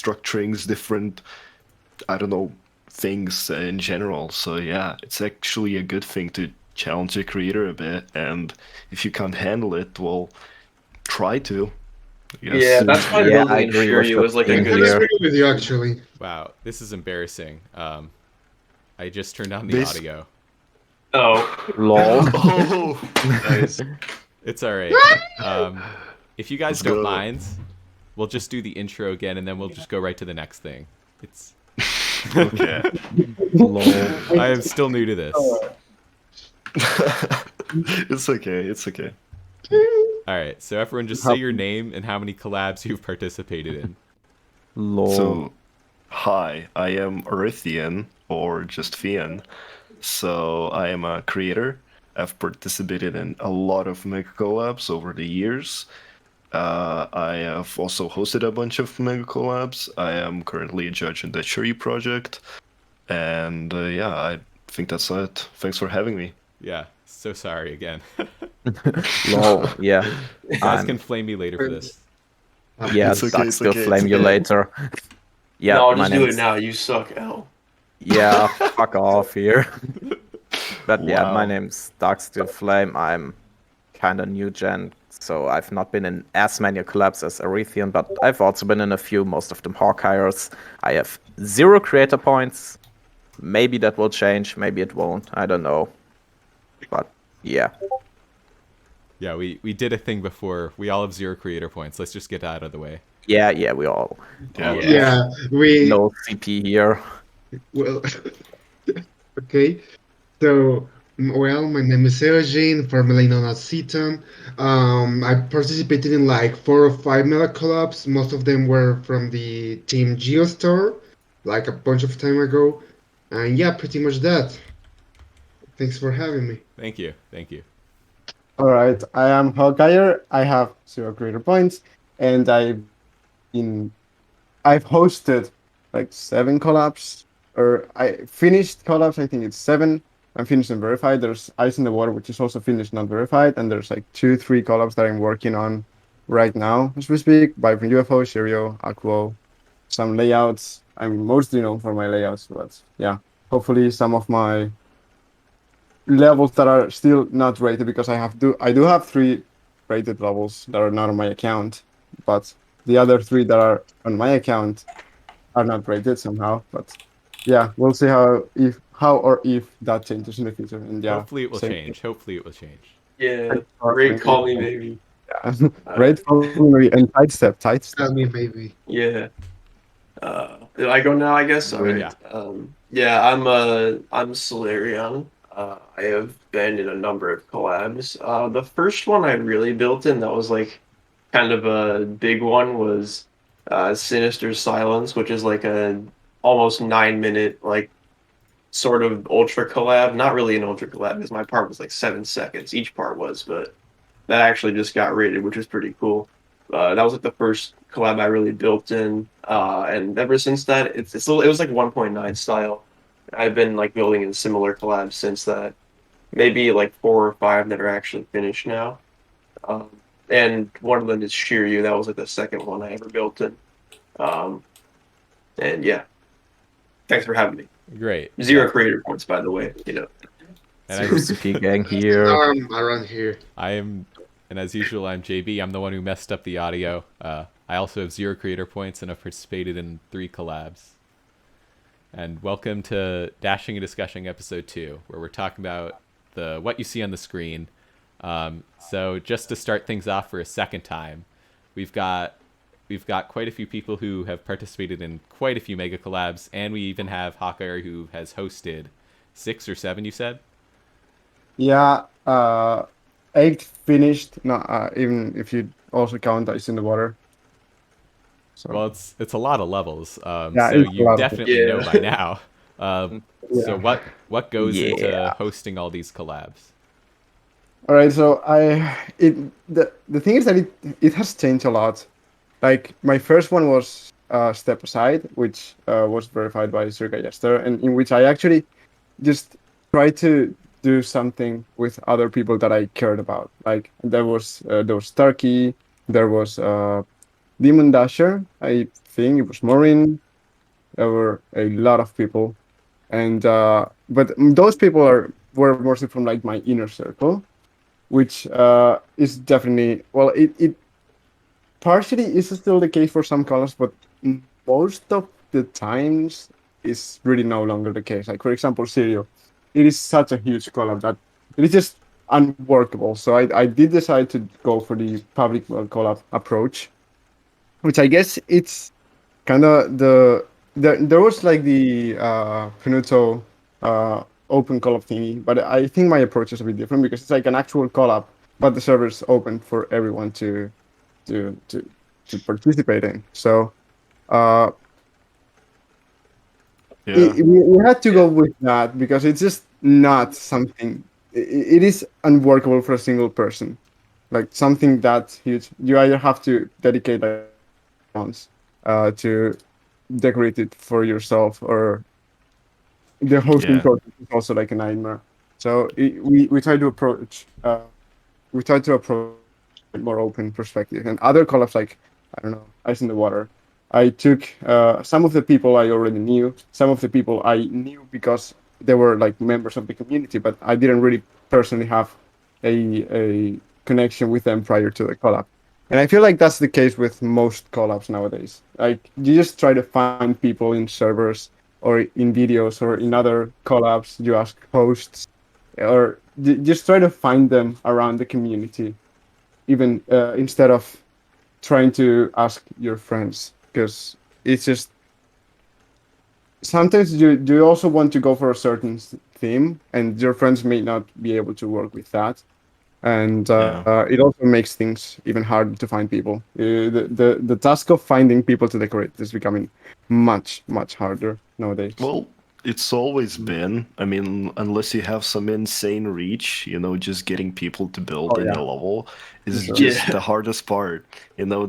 structurings, different, I don't know, things in general. So yeah, it's actually a good thing to challenge the creator a bit, and if you can't handle it, well, try to. Yeah, Yes. that's why Yeah, I building in agree with Shiryu the was like a thing I good can here. agree with you, actually. Wow, this is embarrassing. I just turned on the This- audio. Oh, Lol. Oh, nice. It's all right. If you guys Let's don't go. mind, we'll just do the intro again, and then we'll just go right to the next thing. It's okay. Lol. I am still new to this. It's okay. It's okay. All right, so everyone just say your name and how many collabs you've participated in. Lol. So, hi, I am Arithean, or just Fian. So, I am a creator. I've participated in a lot of Megacollabs over the years. I have also hosted a bunch of Megacollabs. I am currently a judge in the Shiryou Project. And yeah, I think that's it. Thanks for having me. Yeah, so sorry again. Lol. Yeah. You guys I'm- can flame me later for this. Yeah, It's okay, it's okay, Darksteelflame it's you okay. later. Yeah, no, my just do it name's... now. You suck, L. Yeah, fuck off here. But yeah, my Wow. name's Darksteelflame. I'm kind of new gen, so I've not been in as many collabs as Arithean, but I've also been in a few, most of them Hawkyres. I have 0 creator points. Maybe that will change, maybe it won't. I don't know. But yeah. Yeah, we did a thing before. We all have 0 creator points. Let's just get that out of the way. Yeah, we all. Yeah. Yeah, we. No CP here. Well, okay. So, well, my name is Eojin, formerly known as Seaton. I participated in like 4 or 5 Megacollabs. Most of them were from the Team Geostar, like a bunch of time ago. And yeah, pretty much that. Thanks for having me. Thank you. Thank you. All right, I am Hawkyre. I have 0 creator points, and I've hosted like 7 collabs, or I finished collabs. I think it's 7. I'm finished and verified. There's Ice in the Water, which is also finished, not verified, and there's like 2, 3 collabs that I'm working on right now as we speak. By from UFO, Shiryou, Aquo, some layouts. I'm mostly known for my layouts, but yeah, hopefully some of my levels that are still not rated, because I do have 3 rated levels that are not on my account, but the other 3 that are on my account are not rated somehow. But yeah, we'll see how or if that changes in the future. And yeah, Hopefully it will same change. Hopefully it will change. Yeah, for- great. Call me maybe. thing. Rate following and tight step. Tell me, maybe. Yeah. Did I go now? I guess. All right. Yeah. Yeah. I'm Solarion. I have been in a number of collabs. The first one I really built in that was like kind of a big one was Sinister Silence, which is like a almost 9-minute like sort of ultra collab. Not really an ultra collab because my part was like 7 seconds. Each part was, but that actually just got rated, which was pretty cool. That was like the first collab I really built in, and ever since that, it was like 1.9 style. I've been like building in similar collabs since that. Maybe like 4 or 5 that are actually finished now. And one of them is Shiryou. That was like the second one I ever built in. And yeah, thanks for having me. Great. 0 creator points, by the way. You know. And I, CP gang here. Around here. and as usual, I'm JB. I'm the one who messed up the audio. I also have 0 creator points and have participated in 3 collabs. And welcome to Dashing and Discussing episode 2, where we're talking about what you see on the screen. So just to start things off for a second time, we've got quite a few people who have participated in quite a few mega collabs, and we even have Hawkyre who has hosted 6 or 7. You said? Yeah, 8 finished. No, even if you also count Ice in the Water. So Well, it's a lot of levels. Yeah, So it's a you lot of definitely it. know Yeah. by now. So Yeah. what goes into Yeah. hosting all these collabs? All right, so the thing is that it has changed a lot. Like my first one was Step Aside, which was verified by Circa Jester, and in which I actually just tried to do something with other people that I cared about. Like there was Turkey, there was Demon Dasher. I think it was Maureen. There were a lot of people, and but those people were mostly from like my inner circle, which is definitely well. It partially is still the case for some colors, but most of the times is really no longer the case. Like for example, Shiryou, it is such a huge color that it is just unworkable. So I did decide to go for the public world collab approach, which I guess it's kind of there was like the Penuto open collab thingy, but I think my approach is a bit different because it's like an actual collab, but the server is open for everyone to to to participate in. So uh, Yeah. we had to go with that because it's just not something. It is unworkable for a single person. Like something that huge, you either have to dedicate like months to decorate it for yourself, or the hosting Yeah. process is also like a nightmare. So we try to approach a more open perspective, and other collabs like I don't know, Ice in the Water. I took some of the people I already knew, some of the people I knew because they were like members of the community, but I didn't really personally have a connection with them prior to the collab. And I feel like that's the case with most collabs nowadays. Like you just try to find people in servers or in videos or in other collabs. You ask hosts, or just try to find them around the community, even instead of trying to ask your friends, because it's just sometimes you also want to go for a certain theme, and your friends may not be able to work with that, and Yeah. it also makes things even harder to find people. The task of finding people to decorate is becoming much harder nowadays. Well, it's always been. I mean, unless you have some insane reach, just getting people to build Oh in yeah, your level for is sure. just Yeah. the hardest part.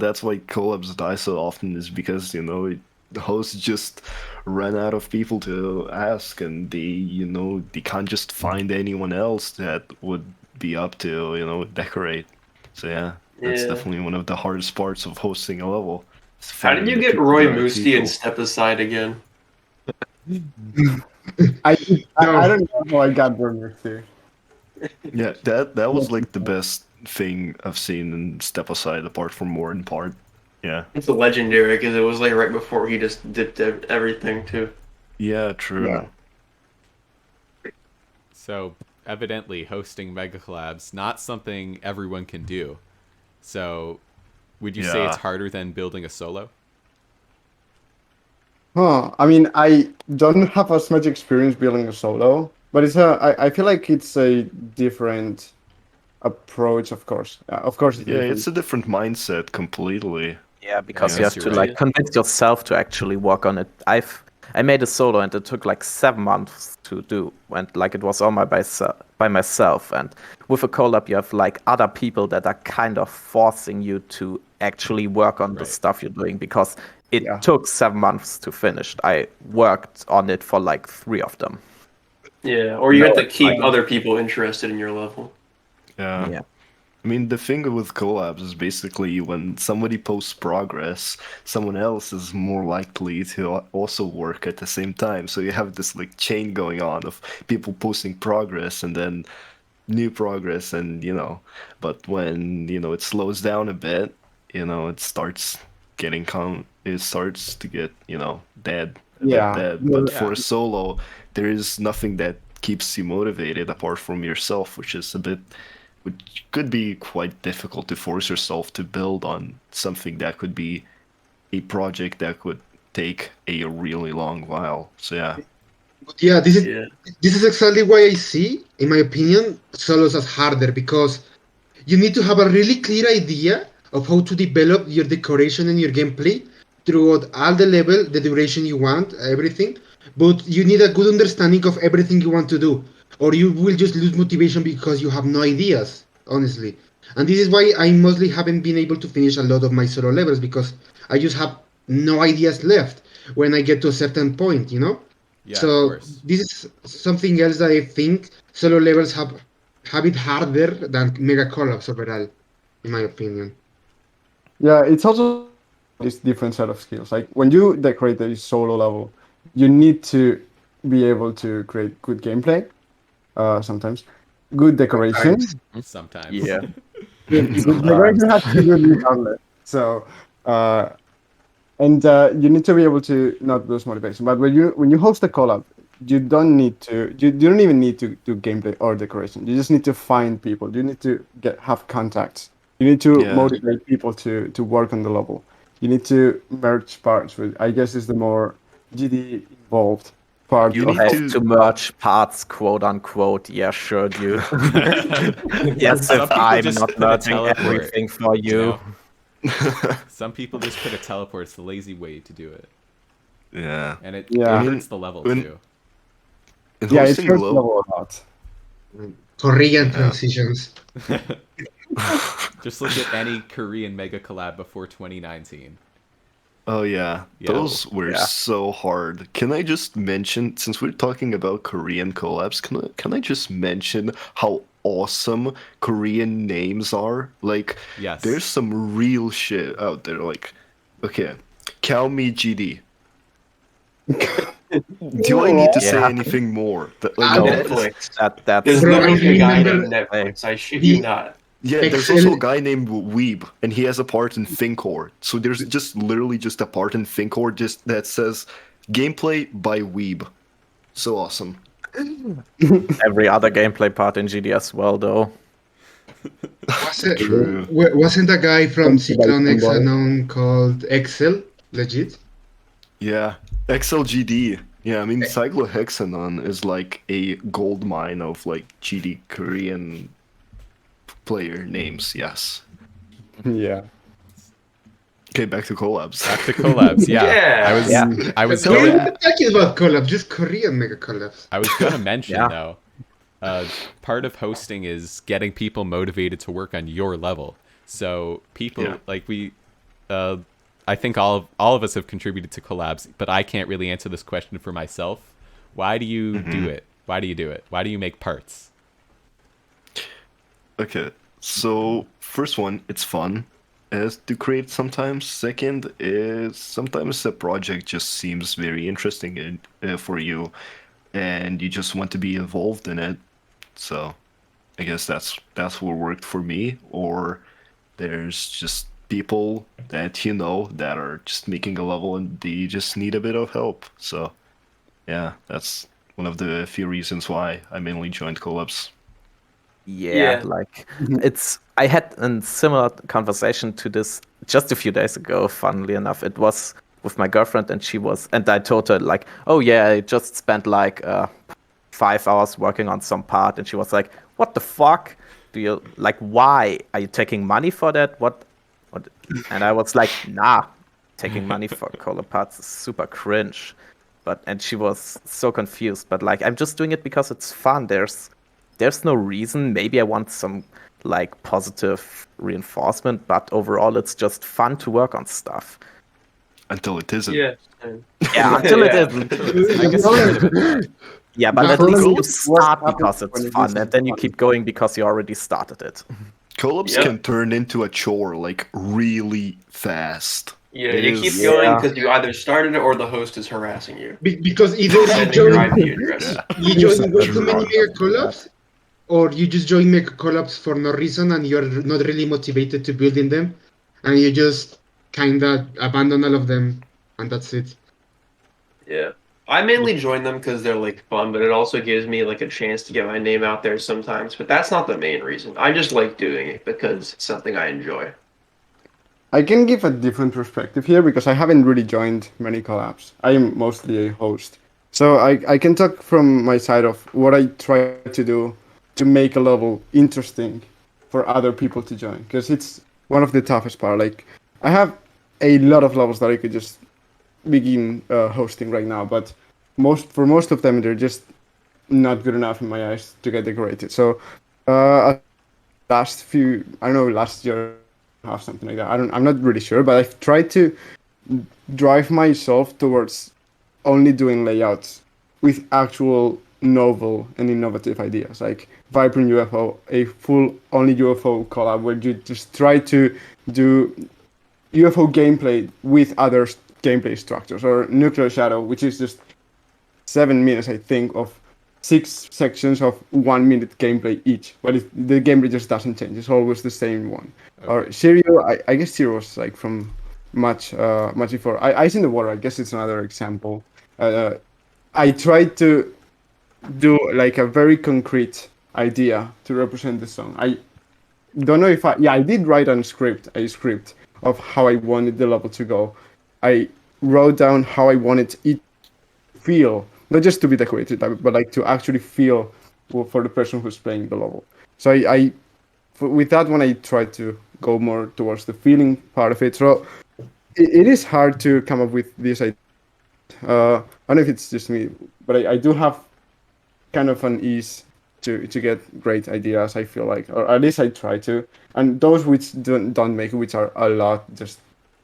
That's why collabs die so often, is because, the hosts just run out of people to ask, and they can't just find anyone else that would be up to, decorate. So yeah, that's Yeah. definitely one of the hardest parts of hosting a level. Is How did finding you get the Roy right Moosty and people. Step Aside again? I No, don't know how I got burned here. Yeah, that was like the best thing I've seen in Step Aside, apart from War and Part. Yeah. It's a legendary because it was like right before he just dipped everything too. Yeah, true. Yeah. So evidently, hosting Megacollabs not something everyone can do. So, would you say it's Yeah. harder than building a solo? I mean, I don't have as much experience building a solo, but I feel like it's a different approach, of course. Of course, it's Yeah, different. it's a different mindset completely. Yeah, I because you guess have you're to right. like convince yourself to actually work on it. I made a solo and it took like 7 months to do, and like it was all by myself. And with a collab, you have like other people that are kind of forcing you to actually work on the Right. stuff you're doing because it Yeah. took 7 months to finish. I worked on it for like 3 of them. Yeah, or you have to keep Like, other people interested in your level. Yeah. yeah. I mean, the thing with collabs is basically when somebody posts progress, someone else is more likely to also work at the same time. So you have this like chain going on of people posting progress and then new progress, and but when it slows down a bit, it starts it starts to get dead, a bit Yeah. dead. But for Yeah. a solo, there is nothing that keeps you motivated apart from yourself, which could be quite difficult to force yourself to build on something that could be a project that could take a really long while. So yeah. yeah, Yeah. this is exactly why I see, in my opinion, solos as harder because you need to have a really clear idea of how to develop your decoration and your gameplay throughout all the level, the duration you want, everything. But you need a good understanding of everything you want to do, or you will just lose motivation because you have no ideas, honestly. And this is why I mostly haven't been able to finish a lot of my solo levels because I just have no ideas left when I get to a certain point, you know? Yeah, of So course. this is something else that I think solo levels have it harder than mega collabs overall, in my opinion. Yeah, it's also this different set of skills. Like when you decorate a solo level, you need to be able to create good gameplay. Sometimes good decoration. Sometimes. Yeah. Good Sometimes. decoration has to be good regardless. So. And you need to be able to not lose motivation. But when you host a collab, you don't need to. You don't even need to do gameplay or decoration. You just need to find people. You need to have contacts. You need to Yeah. motivate people to work on the level. You need to merge parts, which I guess is the more GD involved part. You of need Have to merge parts, quote unquote. Yeah, sure, dude. Yes, Some if people I'm just not put a merging teleport, everything for you. know? Some people just put a teleport. It's the lazy way to do it, Yeah. and it Yeah. hurts the level When- too. In Yeah, it hosting hurts low, level a lot. Korean Yeah. transitions. Just look at any Korean mega collab before 2019. oh yeah, Yeah. those were Yeah. so hard. Can I just mention, since we're talking about Korean collabs, can I just mention how awesome Korean names are? Like, Yes. there's some real shit out there. Like, okay, Calmi GD. Do I need to say Yeah. anything more? Ah, No, that is- Netflix. that's There's Bro, literally I a guy remember- named Netflix. I shit the- you not. yeah, there's Excel- also a guy named Weeb, and he has a part in Thinkcore. So there's just literally just a part in Thinkcore just that says gameplay by Weeb. So awesome. every other gameplay part in GD as well, though. True. Wasn't a guy from Something like Cyclone X somebody. unknown called Excel? Legit? Yeah, XLGD. Yeah, I mean Cyclohexanon is like a gold mine of like GD Korean player names. Yes. Yeah. Okay, back to collabs. Back to collabs. Yeah. Yeah. I was We're going. not talking about collabs, just Korean mega collabs. I was gonna mention Yeah. though. Part of hosting is getting people motivated to work on your level. So people Yeah. like we, I think all of us have contributed to collabs, but I can't really answer this question for myself. Why do you do it? Why do you do it? Why do you make parts? Okay, so first one, it's fun as to create sometimes. Second is sometimes the project just seems very interesting for you, and you just want to be involved in it. So, I guess that's what worked for me. Or there's just people that you know that are just making a level and they just need a bit of help. So, yeah, that's one of the few reasons why I mainly joined collabs. Yeah, Yeah. like I had a similar conversation to this just a few days ago, funnily enough. It was with my girlfriend and I told her like, oh yeah, I just spent like 5 hours working on some part, and she was like, what the fuck? Do you like, why? Are you taking money for that? What? And I was like, nah, taking money for collab parts is super cringe. And she was so confused, but like I'm just doing it because it's fun. There's no reason. Maybe I want some like positive reinforcement, but overall it's just fun to work on stuff. Until it isn't. Yeah. Yeah, until it Yeah. isn't. I guess you could have been. Yeah, but Yeah, at least you what start happens because it's when it fun, isn't and then you fun? keep going because you already started it. Collabs Yeah. can turn into a chore like really fast. Yeah, It you is- keep going Yeah. because you either started it or the host is harassing you. Because either you Sending your join, IP address. you join way too many mega collabs, or you just join mega collabs for no reason and you're not really motivated to build in them, and you just kinda abandon all of them, and that's it. Yeah. I mainly join them because they're like fun, but it also gives me like a chance to get my name out there sometimes. But that's not the main reason. I just like doing it because it's something I enjoy. I can give a different perspective here because I haven't really joined many collabs. I am mostly a host. So I can talk from my side of what I try to do to make a level interesting for other people to join. Because it's one of the toughest part. Like, I have a lot of levels that I could just begin hosting right now, but for most of them, they're just not good enough in my eyes to get decorated. So last year, have something like that. I'm not really sure, but I've tried to drive myself towards only doing layouts with actual novel and innovative ideas, like Vibrant UFO, a full only UFO collab where you just try to do UFO gameplay with other gameplay structures, or Nuclear Shadow, which is just 7 minutes, I think, of 6 sections of 1 minute gameplay each. But the gameplay just doesn't change; it's always the same one. Okay. Or Shiryou, I guess Shiryou was like from much before. Ice in the Water, I guess it's another example. I tried to do like a very concrete idea to represent the song. I don't know if I did write a script of how I wanted the level to go. I wrote down how I wanted it to feel, not just to be decorated, but like to actually feel for the person who's playing the level. So with that one, I tried to go more towards the feeling part of it. So it is hard to come up with this idea. I don't know if it's just me, but I do have kind of an ease to get great ideas, I feel like, or at least I try to. And those which don't make it, which are a lot, just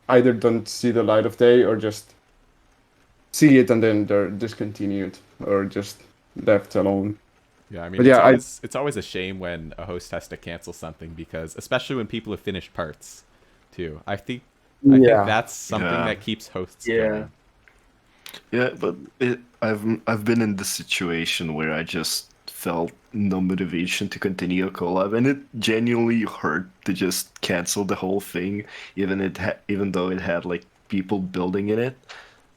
either don't see the light of day or just see it and then they're discontinued or just left alone. Yeah, I mean, But yeah, it's always a shame when a host has to cancel something, because especially when people have finished parts, too. I think that's something Yeah. that keeps hosts Yeah. going. Yeah, but I've been in this situation where I just felt no motivation to continue a collab, and it genuinely hurt to just cancel the whole thing, even though it had like people building in it.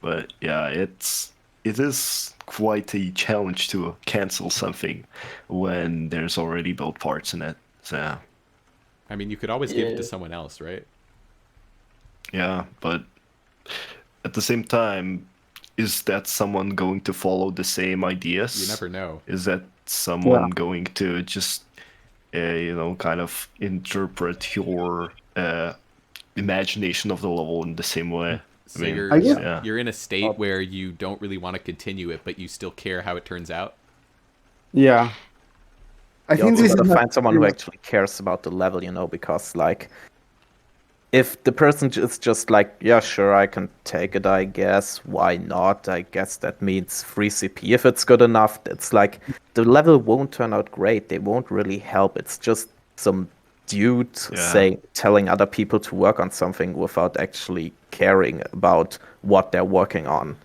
But yeah, it is quite a challenge to cancel something when there's already built parts in it. So yeah. I mean, you could always give it to Yeah. someone else, right? Yeah, but at the same time, is that someone going to follow the same ideas? You never know. Is that someone going to just, kind of interpret your imagination of the level in the same way? So I mean, you're I guess- yeah. you're in a state where you don't really want to continue it, but you still care how it turns out. Yeah. I You think also this is gotta not find someone who pretty much- actually cares about the level, because like if the person is just like, yeah, sure, I can take it, I guess, why not? I guess that means free CP if it's good enough. It's like the level won't turn out great. They won't really help. It's just some dude telling other people to work on something without actually caring about what they're working on.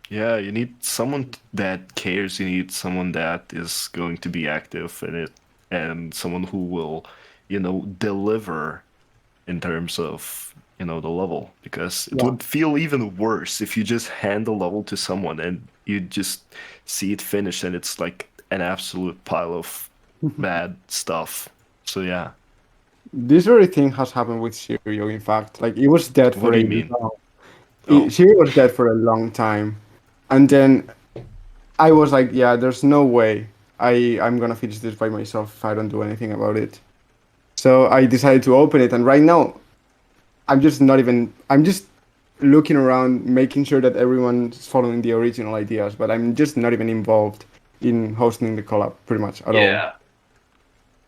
Yeah, you need someone that cares. You need someone that is going to be active in it, and someone who will, deliver in terms of, the level. Because it would feel even worse if you just hand the level to someone and you just see it finished and it's like an absolute pile of bad stuff. So yeah. This very thing has happened with Shiryou, in fact. Like, it was dead for What do a you mean? long Oh. Shiryou was dead for a long time. And then I was like, yeah, there's no way I'm gonna finish this by myself if I don't do anything about it. So I decided to open it, and right now I'm just looking around, making sure that everyone's following the original ideas, but I'm just not even involved in hosting the collab pretty much at all. Yeah.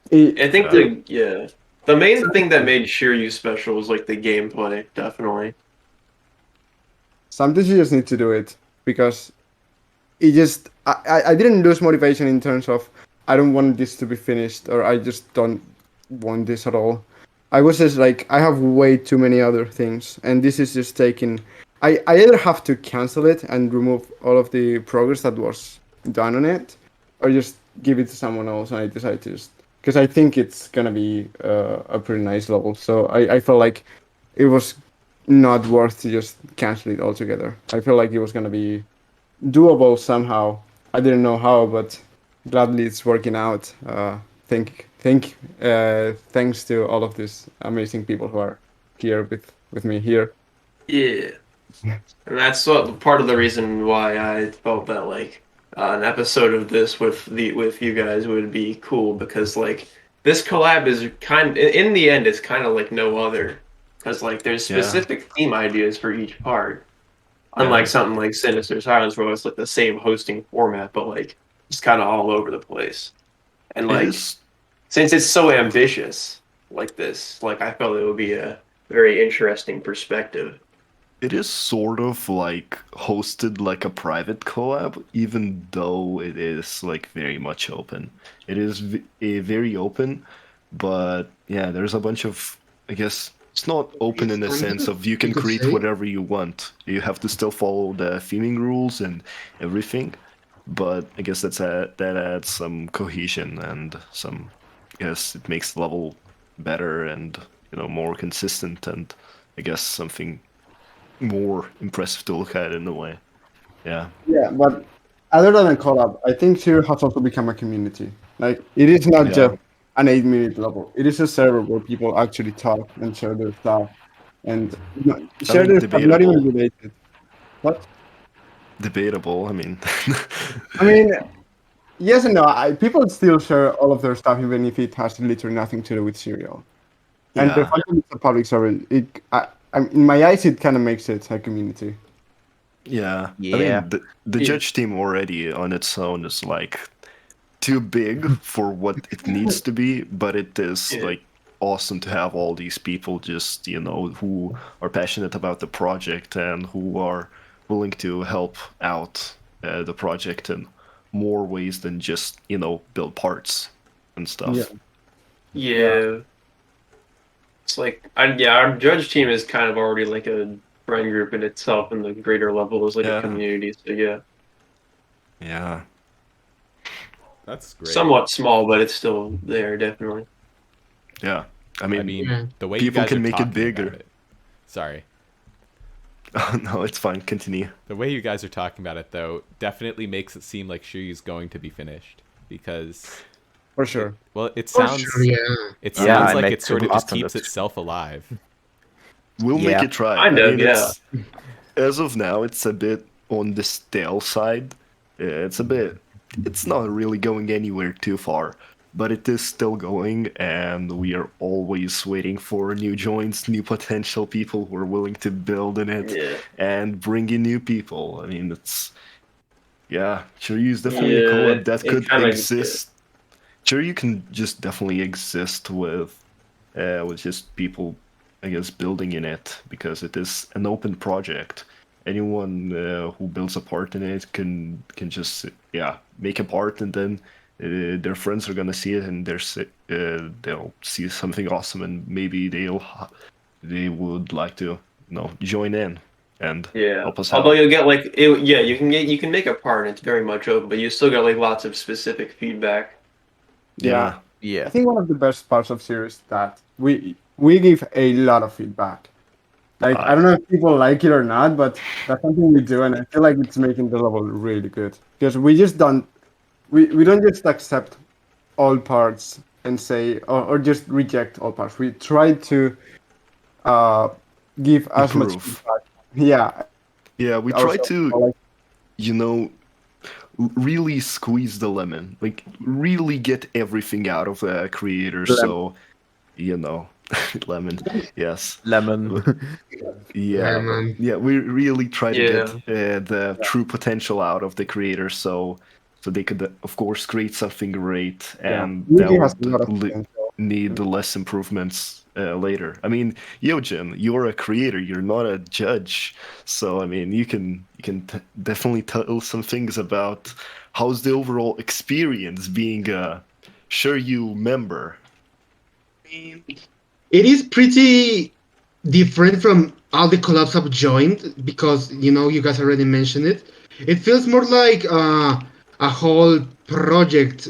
It- I think the main thing that made Shiryou special was like the gameplay, definitely. Sometimes you just need to do it because I didn't lose motivation in terms of I don't want this to be finished or I just don't want this at all. I was just like, I have way too many other things, and this is just taking. I either have to cancel it and remove all of the progress that was done on it, or just give it to someone else. And I decided to just because I think it's gonna be a pretty nice level. So I felt like it was not worth to just cancel it altogether. I feel like it was gonna be doable somehow. I didn't know how, but gladly it's working out. Thanks to all of these amazing people who are here with me here. Yeah. And that's what part of the reason why I felt that like an episode of this with you guys would be cool, because like this collab is in the end it's kind of like no other, because like there's specific theme ideas for each part, unlike something like Sinister Silence where it's like the same hosting format but like it's kind of all over the place. And like since it's so ambitious like this, like I felt it would be a very interesting perspective. It is sort of like hosted like a private collab, even though it is like very much open. It is very open, but yeah, there's a bunch of, I guess, It's not open in the sense of you can could create say. whatever you want. You have to still follow the theming rules and everything, but I guess that adds some cohesion and some. Yes, it makes the level better and more consistent, and I guess something more impressive to look at in a way. Yeah. Yeah, but other than a collab, I think Shiryou has also become a community. Like, it is not Yeah. just an 8-minute level. It is a server where people actually talk and share their stuff, and share their stuff, not even debatable. related. What? Debatable. I mean. I mean, yes and no. People still share all of their stuff, even if it has literally nothing to do with Shiryou. And the Yeah. fact that it's a public server, in my eyes, it kind of makes it a community. Yeah. Yeah. I mean, the Yeah. judge team already on its own is like too big for what it needs to be, but it is Yeah. like awesome to have all these people just who are passionate about the project and who are willing to help out the project in more ways than just build parts and stuff. Yeah. Yeah. It's like, our judge team is kind of already like a friend group in itself, and the greater level is like Yeah. a community. So yeah, Yeah. That's great. somewhat small, but it's still there, definitely. Yeah. I I mean, mean, Yeah. the way people you guys can are make it talking bigger. about it. Sorry. no, it's fine. Continue. The way you guys are talking about it, though, definitely makes it seem like Shiryou's going to be finished. Because, For sure. well, it For sounds sure, yeah. it Yeah, sounds I like make it sort of good just art on keeps it. itself alive. We'll make Yeah. it try. Kind I of, mean, yeah. as of now, it's a bit on the stale side. It's not really going anywhere too far, but it is still going, and we are always waiting for new joins, new potential people who are willing to build in it Yeah. and bring in new people. I mean, Shiryou is definitely a Yeah, collab that it could kinda- exist. Shiryou can just definitely exist with just people, I guess, building in it, because it is an open project. Anyone who builds a part in it can just make a part, and then their friends are gonna see it, and they'll see something awesome, and maybe they would like to join in and Yeah. help us Although out. you'll get you can make a part, and it's very much open, but you still get like lots of specific feedback. Yeah. I Yeah. think one of the best parts of Shiryou is that we give a lot of feedback. Like, I don't know if people like it or not, but that's something we do, and I feel like it's making the level really good. Because we don't just accept all parts and say, or just reject all parts. We try to give as much Improve. feedback. Yeah. Yeah, we try Also, to, like, really squeeze the lemon, like really get everything out of the creator. Lemon. So, lemon, yes, Lemon. yeah, Lemon. yeah. We really try to Yeah. get the true potential out of the creator, so they could, of course, create something great, and that Yugi has a lot of would potential. need the less improvements later. I mean, Eojin, you're a creator, you're not a judge, so I mean, you can definitely tell some things about how's the overall experience being a Shiryou member. It is pretty different from all the collabs I've joined because you guys already mentioned it. It feels more like a whole project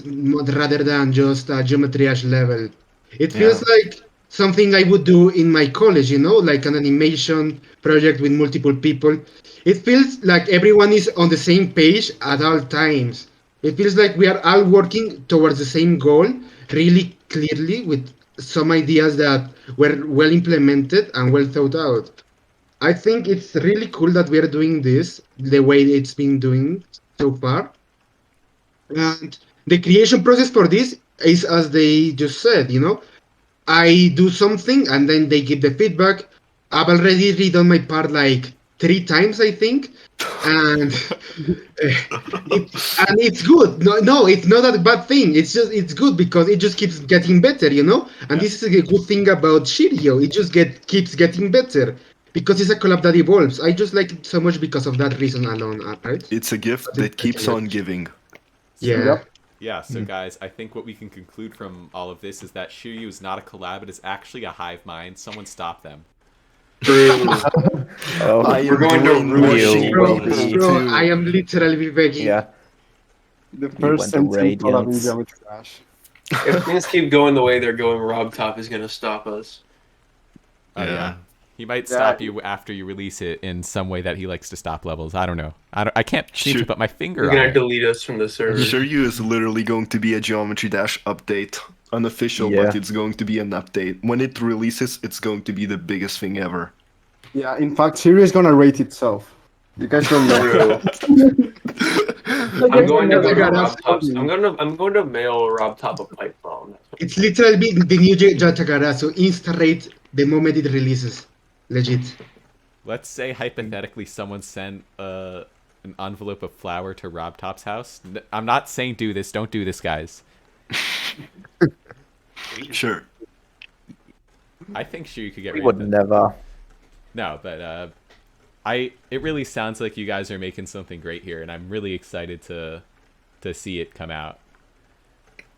rather than just a geometry ash level. It feels Yeah. like something I would do in my college, like an animation project with multiple people. It feels like everyone is on the same page at all times. It feels like we are all working towards the same goal really clearly with some ideas that were well implemented and well thought out. I think it's really cool that we are doing this the way it's been doing so far. And the creation process for this is as they just said, I do something and then they give the feedback. I've already redone my part like 3 times, I think, and it's good. No, it's not a bad thing. It's good because it just keeps getting better, And this is a good thing about Shiryou. It just keeps getting better because it's a collab that evolves. I just like it so much because of that reason alone, right? It's a gift That's that keeps it. on giving. Yeah. Yep. Yeah, so guys, I think what we can conclude from all of this is that Shiryou is not a collab, it is actually a hive mind. Someone stop them. True. Oh, I We're am going to brainwashing Bro, people Bro, too. I am literally begging. yeah. The You first went to sentient collab in Radiance. Geometry Dash. If things keep going the way they're going, Rob Top is going to stop us. Oh yeah. He might Yeah. stop you after you release it in some way that he likes to stop levels. I don't know. I can't seem to Shoot. put my finger You're on going to it. delete us from the server. Shiryou is literally going to be a Geometry Dash update. Unofficial, Yeah. but it's going to be an update. When it releases, it's going to be the biggest thing ever. Yeah, in fact, Shiryou is gonna rate itself. You guys don't know. True. I'm going to go to That's Rob Top's. funny. I'm going to mail Rob Top a pipe bomb. It's literally the new Jatagarasu. Insta-rate the moment it releases. Legit. Let's say hypothetically someone sent an envelope of flour to Rob Top's house. I'm not saying do this. Don't do this, guys. Sure. I think Shiryou could get We rid would of it. never. No, but it really sounds like you guys are making something great here, and I'm really excited to see it come out.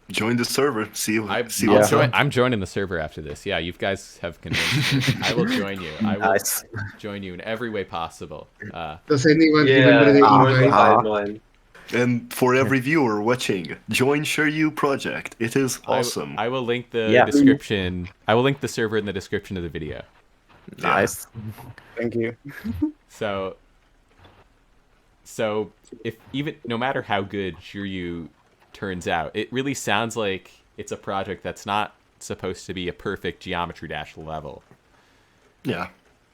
Join the server. See I'm what's up. I'm joining the server after this. Yeah, you guys have convinced me. I will join you. I will Nice. join you in every way possible. Does anyone Yeah, remember the join the invite? hive mind. And for every viewer watching, join Shiryou Project. It is awesome. I will link the Yeah. description. I will link the server in the description of the video. Nice. Thank you. So if even no matter how good Shiryou turns out, it really sounds like it's a project that's not supposed to be a perfect Geometry Dash level. Yeah.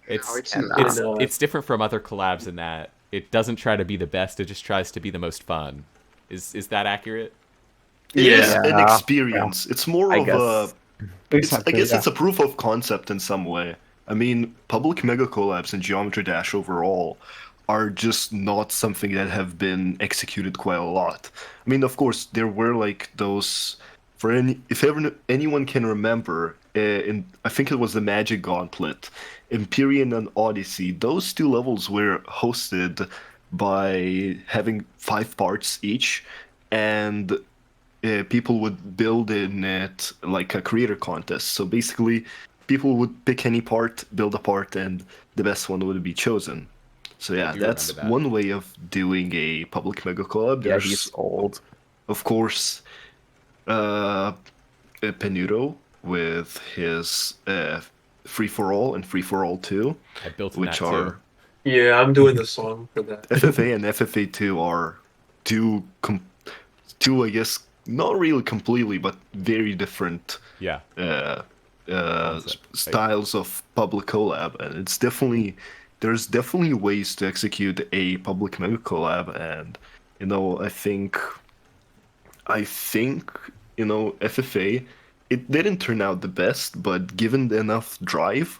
It's it's it's, not. it's different from other collabs in that it doesn't try to be the best, it just tries to be the most fun. Is that accurate? It is Yeah. an experience. It's more I of guess. I Exactly. guess yeah. it's a proof of concept in some way. I mean, public Megacollabs and Geometry Dash overall are just not something that have been executed quite a lot. I mean, of course, there were like those if ever anyone can remember, I think it was the Magic Gauntlet, Empyrean and Odyssey. Those two levels were hosted by having 5 parts each, and people would build in it like a creator contest. So basically, people would pick any part, build a part, and the best one would be chosen. So yeah, do that's remember that. one way of doing a public mega collab. Yeah, There's, he's old. of course, Penudo with his Free for All and Free for All 2, I built in which that are too. Yeah, I'm doing the song for that. FFA and FFA2 are two, I guess, not really completely, but very different Yeah. styles of public collab, and there's definitely ways to execute a public mega collab, and I think FFA, it didn't turn out the best, but given enough drive,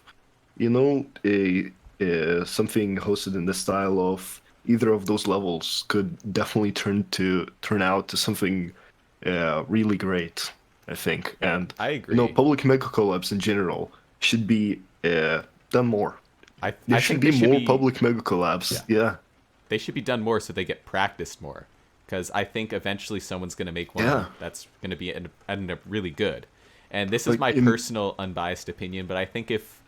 something hosted in the style of either of those levels could definitely turn out to something really great, I think. And I agree. public mega collabs in general should be done more. I There think should be they more public mega collabs. Yeah. They should be done more so they get practiced more. Because I think eventually someone's going to make one Yeah. that's going to be end up really good. And this is Like my in- personal unbiased opinion, but I think if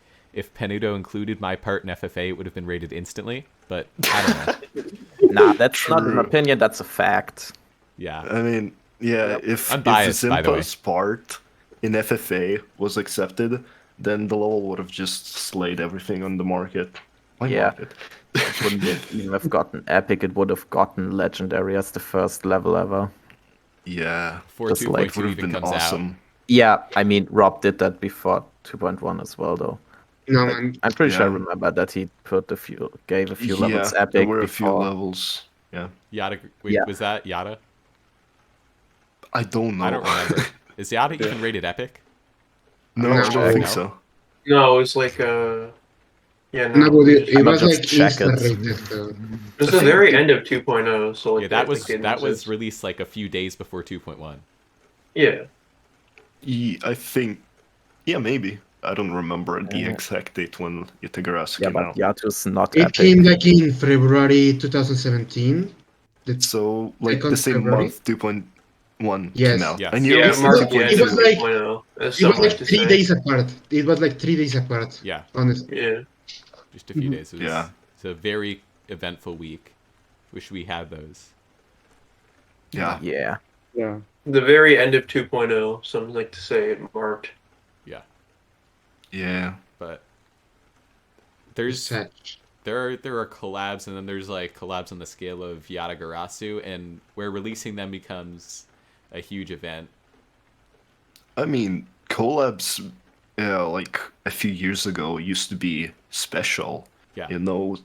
Penudo included my part in FFA, it would have been rated instantly. But I don't know. Nah, that's not an True. opinion, that's a fact. Yeah. I mean, yeah, if Unbiased, by the way. Zimpa's part in FFA was accepted, then the level would have just slayed everything on the market. Yeah. Market. It wouldn't even have gotten epic, it would have gotten legendary as the first level ever. Yeah, Just like- 4.2.2 would have even been comes awesome. out. Yeah, I mean, Rob did that before 2.1 as well, though. No, Like, man. I'm pretty sure I Yeah. remember that he gave a few levels Yeah, epic there were a before. few levels. Yeah, Yada, wait, Yeah. was that Yada? I don't know. I don't remember. Is Yada even rated epic? No, I'm I not don't sure. think No. so. No, it was like yeah, No, but it I'ma was just like check it. insta-rated though. it was the very end of 2.0. So like Yeah, that the was cadence is- released like a few days before 2.1. yeah. I think, yeah, maybe. I don't remember the exact date when Itagarasu Yeah, came but out. Yatu's not It epic. came like in February 2017. That's So, like the Second same February? month, one Yes. came out. Yes. I nearly Yeah, said Mark It was 2.2. like- 2.0, as It was some like like to 3 say. days apart. It was like 3 days apart. Yeah, Honestly. Yeah. just a few Mhm. days. It was, Yeah. it's a very eventful week. Wish we had those. Yeah. Yeah. Yeah. The very end of 2.0, some like to say it marked. Yeah, Yeah. but there's Such. there are collabs, and then there's like collabs on the scale of Yatagarasu, and where releasing them becomes a huge event. I mean, collabs, like a few years ago, used to be special. Yeah. You know,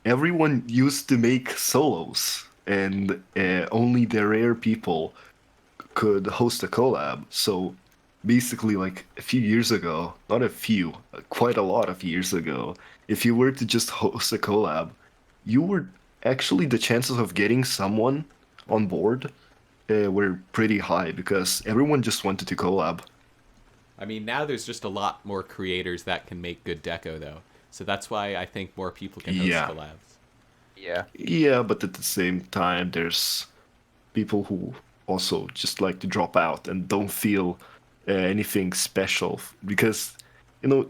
everyone used to make solos, and only the rare people could host a collab. So basically, like a few years ago, not a few, quite a lot of years ago, if you were to just host a collab, you were actually the chances of getting someone on board were pretty high because everyone just wanted to collab. I mean, now there's just a lot more creators that can make good deco, though. So that's why I think more people can host Yeah. collabs. Yeah. Yeah, but at the same time, there's people who also just like to drop out and don't feel anything special because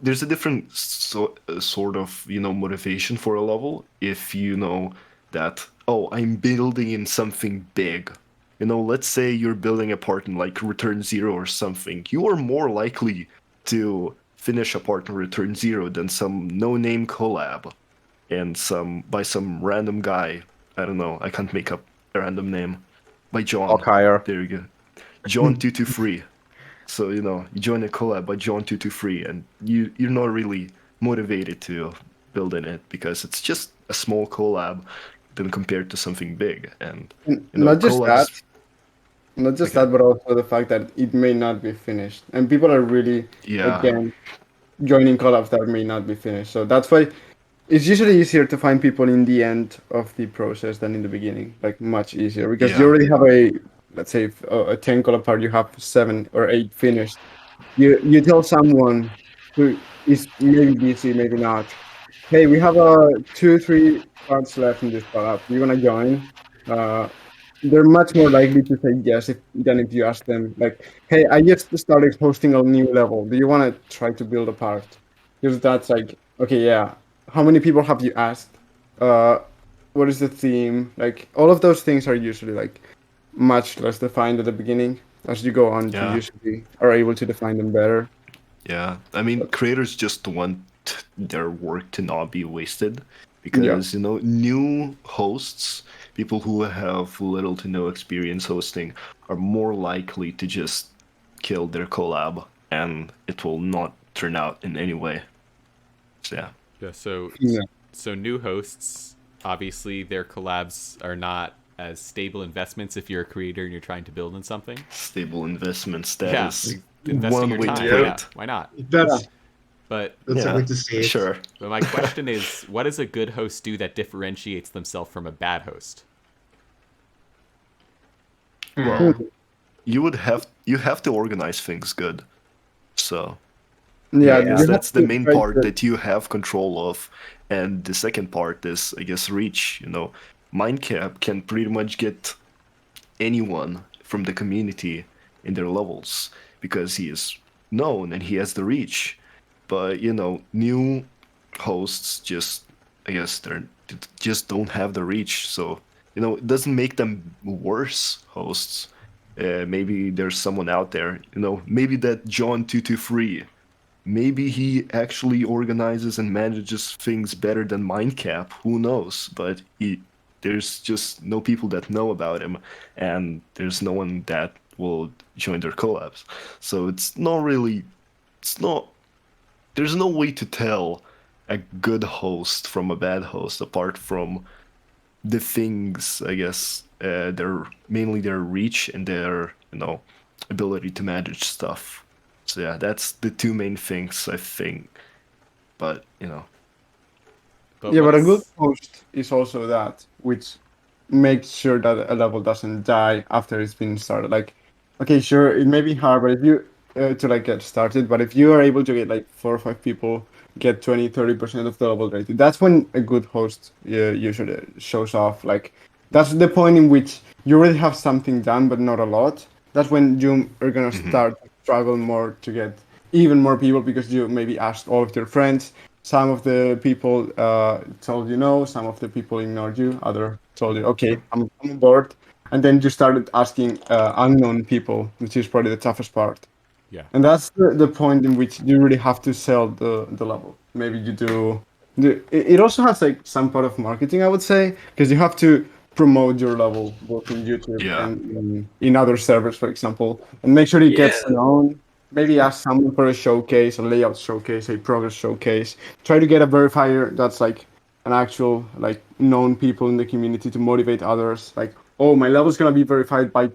there's a different sort of motivation for a level if you know that, oh, I'm building in something big. Let's say you're building a part in like Return Zero or something. You are more likely to finish a part in Return Zero than some no-name collab and by some random guy. I don't know. I can't make up a random name. By John. Hawkyre. There you go. John223. So you join a collab by John223, and you're not really motivated to build in it because it's just a small collab than compared to something big. And Not just collabs, that. Not just Okay. that, but also the fact that it may not be finished, and people are really Yeah. again joining collabs that may not be finished. So that's why it's usually easier to find people in the end of the process than in the beginning. Like much easier because you Yeah. already have let's say a 10 collab part, you have 7 or 8 finished. You tell someone who is maybe busy, maybe not. Hey, we have 2-3 parts left in this collab. You wanna join? They're much more likely to say yes than if you ask them like, "Hey, I just started hosting a new level. Do you want to try to build a part?" Because that's like, okay, yeah. How many people have you asked? What is the theme? Like, all of those things are usually like much less defined at the beginning. As you go on, you Yeah. usually are able to define them better. Yeah, I mean, creators just want their work to not be wasted because, new hosts, people who have little to no experience hosting, are more likely to just kill their collab and it will not turn out in any way. So, yeah. Yeah, so Yeah. so new hosts, obviously their collabs are not as stable investments if you're a creator and you're trying to build in something. Stable investments, that Yeah, is investing one your way to time. put Yeah, it. why not? That's But a Yeah, way to say it. sure. my question is, what does a good host do that differentiates themselves from a bad host? Well, you have to organize things good. So, Yeah, I guess you have that's the to main try part to- that you have control of. And the second part is, I guess, reach. Mindcap can pretty much get anyone from the community in their levels because he is known and he has the reach. But, new hosts just, I guess, just don't have the reach. So, it doesn't make them worse hosts. Maybe there's someone out there, maybe that John223. Maybe he actually organizes and manages things better than Mindcap. Who knows? But there's just no people that know about him, and there's no one that will join their collabs. So it's not really. It's not. There's no way to tell a good host from a bad host apart from the things. I guess mainly their reach and their ability to manage stuff. So yeah, that's the two main things I think. But But Yeah, but a what's- good host is also that, which makes sure that a level doesn't die after it's been started. Like, okay, sure, it may be hard, but if you to like get started, but if you are able to get like 4 or 5 people get 20-30% of the level rated, that's when a good host usually shows off. Like, that's the point in which you already have something done, but not a lot. that's when you are gonna start to struggle more to get even more people because you maybe asked all of your friends. Some of the people told you no, some of the people ignored you, other told you okay, I'm on board, and then you started asking unknown people, which is probably the toughest part. Yeah. And that's the point in which you really have to sell the level. Maybe you do. It also has like some part of marketing, I would say, because you have to promote your level both in YouTube Yeah. and in other servers, for example, and make sure it gets Yeah. known. Maybe ask someone for a showcase, a layout showcase, a progress showcase. Try to get a verifier that's like an actual like known people in the community to motivate others. Like, oh, my level's gonna be verified by,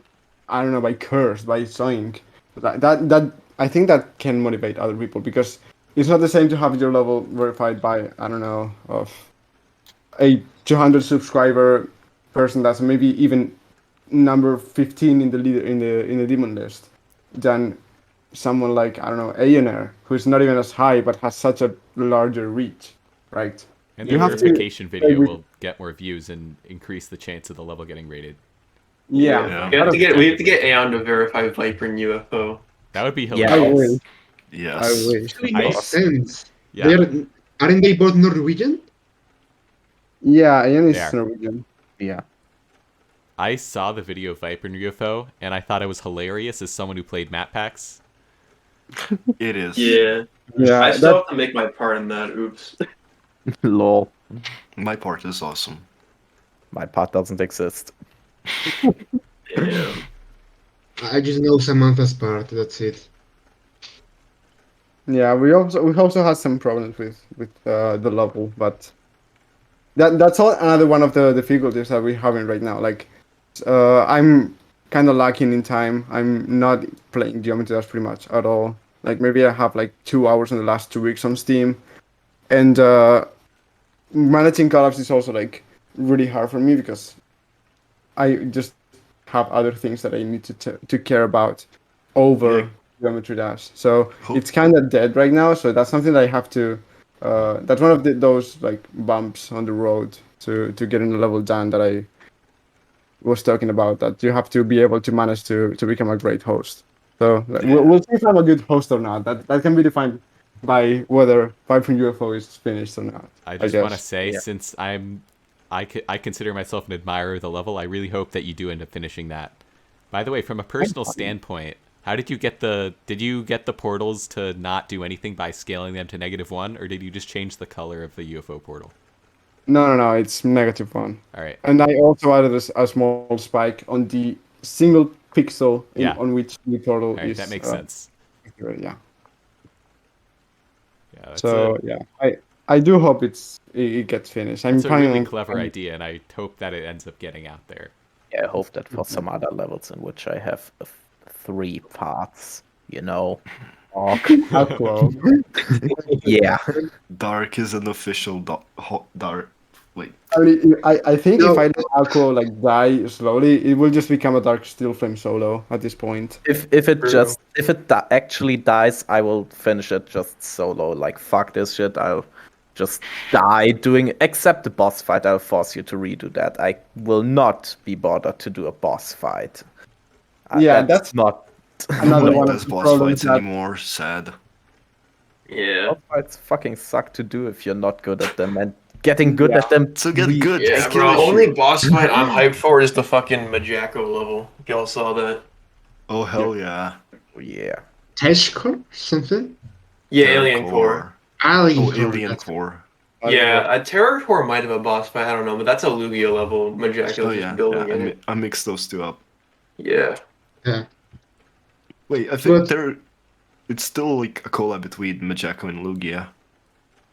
I don't know, by Curse, by Zoink. That I think that can motivate other people because it's not the same to have your level verified by, I don't know, of a 200 subscriber person that's maybe even number 15 in the leader in the demon list than someone like, I don't know, Aoner, who's not even as high but has such a larger reach, right? And You the have to verification play video with- will get more views and increase the chance of the level getting rated. Yeah, Yeah. We have to get Aeon to verify Viper and UFO. That would be Yeah. I hilarious. wish. Yes. I wish. Actually I- makes sense. Yeah. Aren't they both Norwegian? Yeah, Ian is There. Norwegian. Yeah. I saw the video of Viper and UFO, and I thought it was hilarious as someone who played map packs. It is. Yeah. Yeah, I still that, have to make my part in that. Oops. Lol. My part is awesome. My part doesn't exist. Yeah. I just know Samantha's part. That's it. yeah. We also had some problems with the level, but that's all another one of the difficulties that we're having right now. Like, I'm kind of lacking in time. I'm not playing Geometry Dash pretty much at all. Like maybe I have like 2 hours in the last 2 weeks on Steam, and managing collabs is also like really hard for me because I just have other things that I need to care about over Yeah. Geometry Dash. So Cool. it's kind of dead right now. So that's something that I have to. That's one of those like bumps on the road to getting the level done that I was talking about. That you have to be able to manage to become a great host. So like, we'll see if I'm a good host or not. That can be defined by whether Five from UFO is finished or not. I just guess. want to say, Yeah. since I consider myself an admirer of the level, I really hope that you do end up finishing that. By the way, from a personal standpoint, how did you get the portals to not do anything by scaling them to -1, or did you just change the color of the UFO portal? No, it's -1. All right. And I also added a small spike on the single pixel Yeah. on which the portal All right, is. that makes sense. Yeah. Yeah, that's So yeah, I do hope it gets finished. I'm that's a planning really on clever idea, and I hope that it ends up getting out there. Yeah, I hope that for some other levels in which I have 3 parts, Aqua. Yeah. Dark is an official dark. Wait. I mean, I think No. if I let Aqua like die slowly, it will just become a Darksteelflame solo at this point. If it True. just actually dies, I will finish it just solo. Like fuck this shit. I'll just die doing except the boss fight. I'll force you to redo that. I will not be bothered to do a boss fight. Yeah, that's not. another Nobody one of does the boss problems fights that- anymore. Sad. Yeah. Boss fights fucking suck to do if you're not good at them, and getting good at them. So get good. Yeah, skill bro. issue. Only boss fight I'm hyped for is the fucking Majako level. Y'all saw that? Oh hell yeah. Yeah. Teshkor? Something? Yeah, Terror Alien Core. Alien Oh, Core. Alien that's- Core. Yeah, a Terror Core might have a boss fight. I don't know, but that's a Lugia level. Majako's Oh just yeah. building Yeah. it. I mixed those two up. Yeah. Yeah. Wait, I think But- it's still like a collab between Majako and Lugia.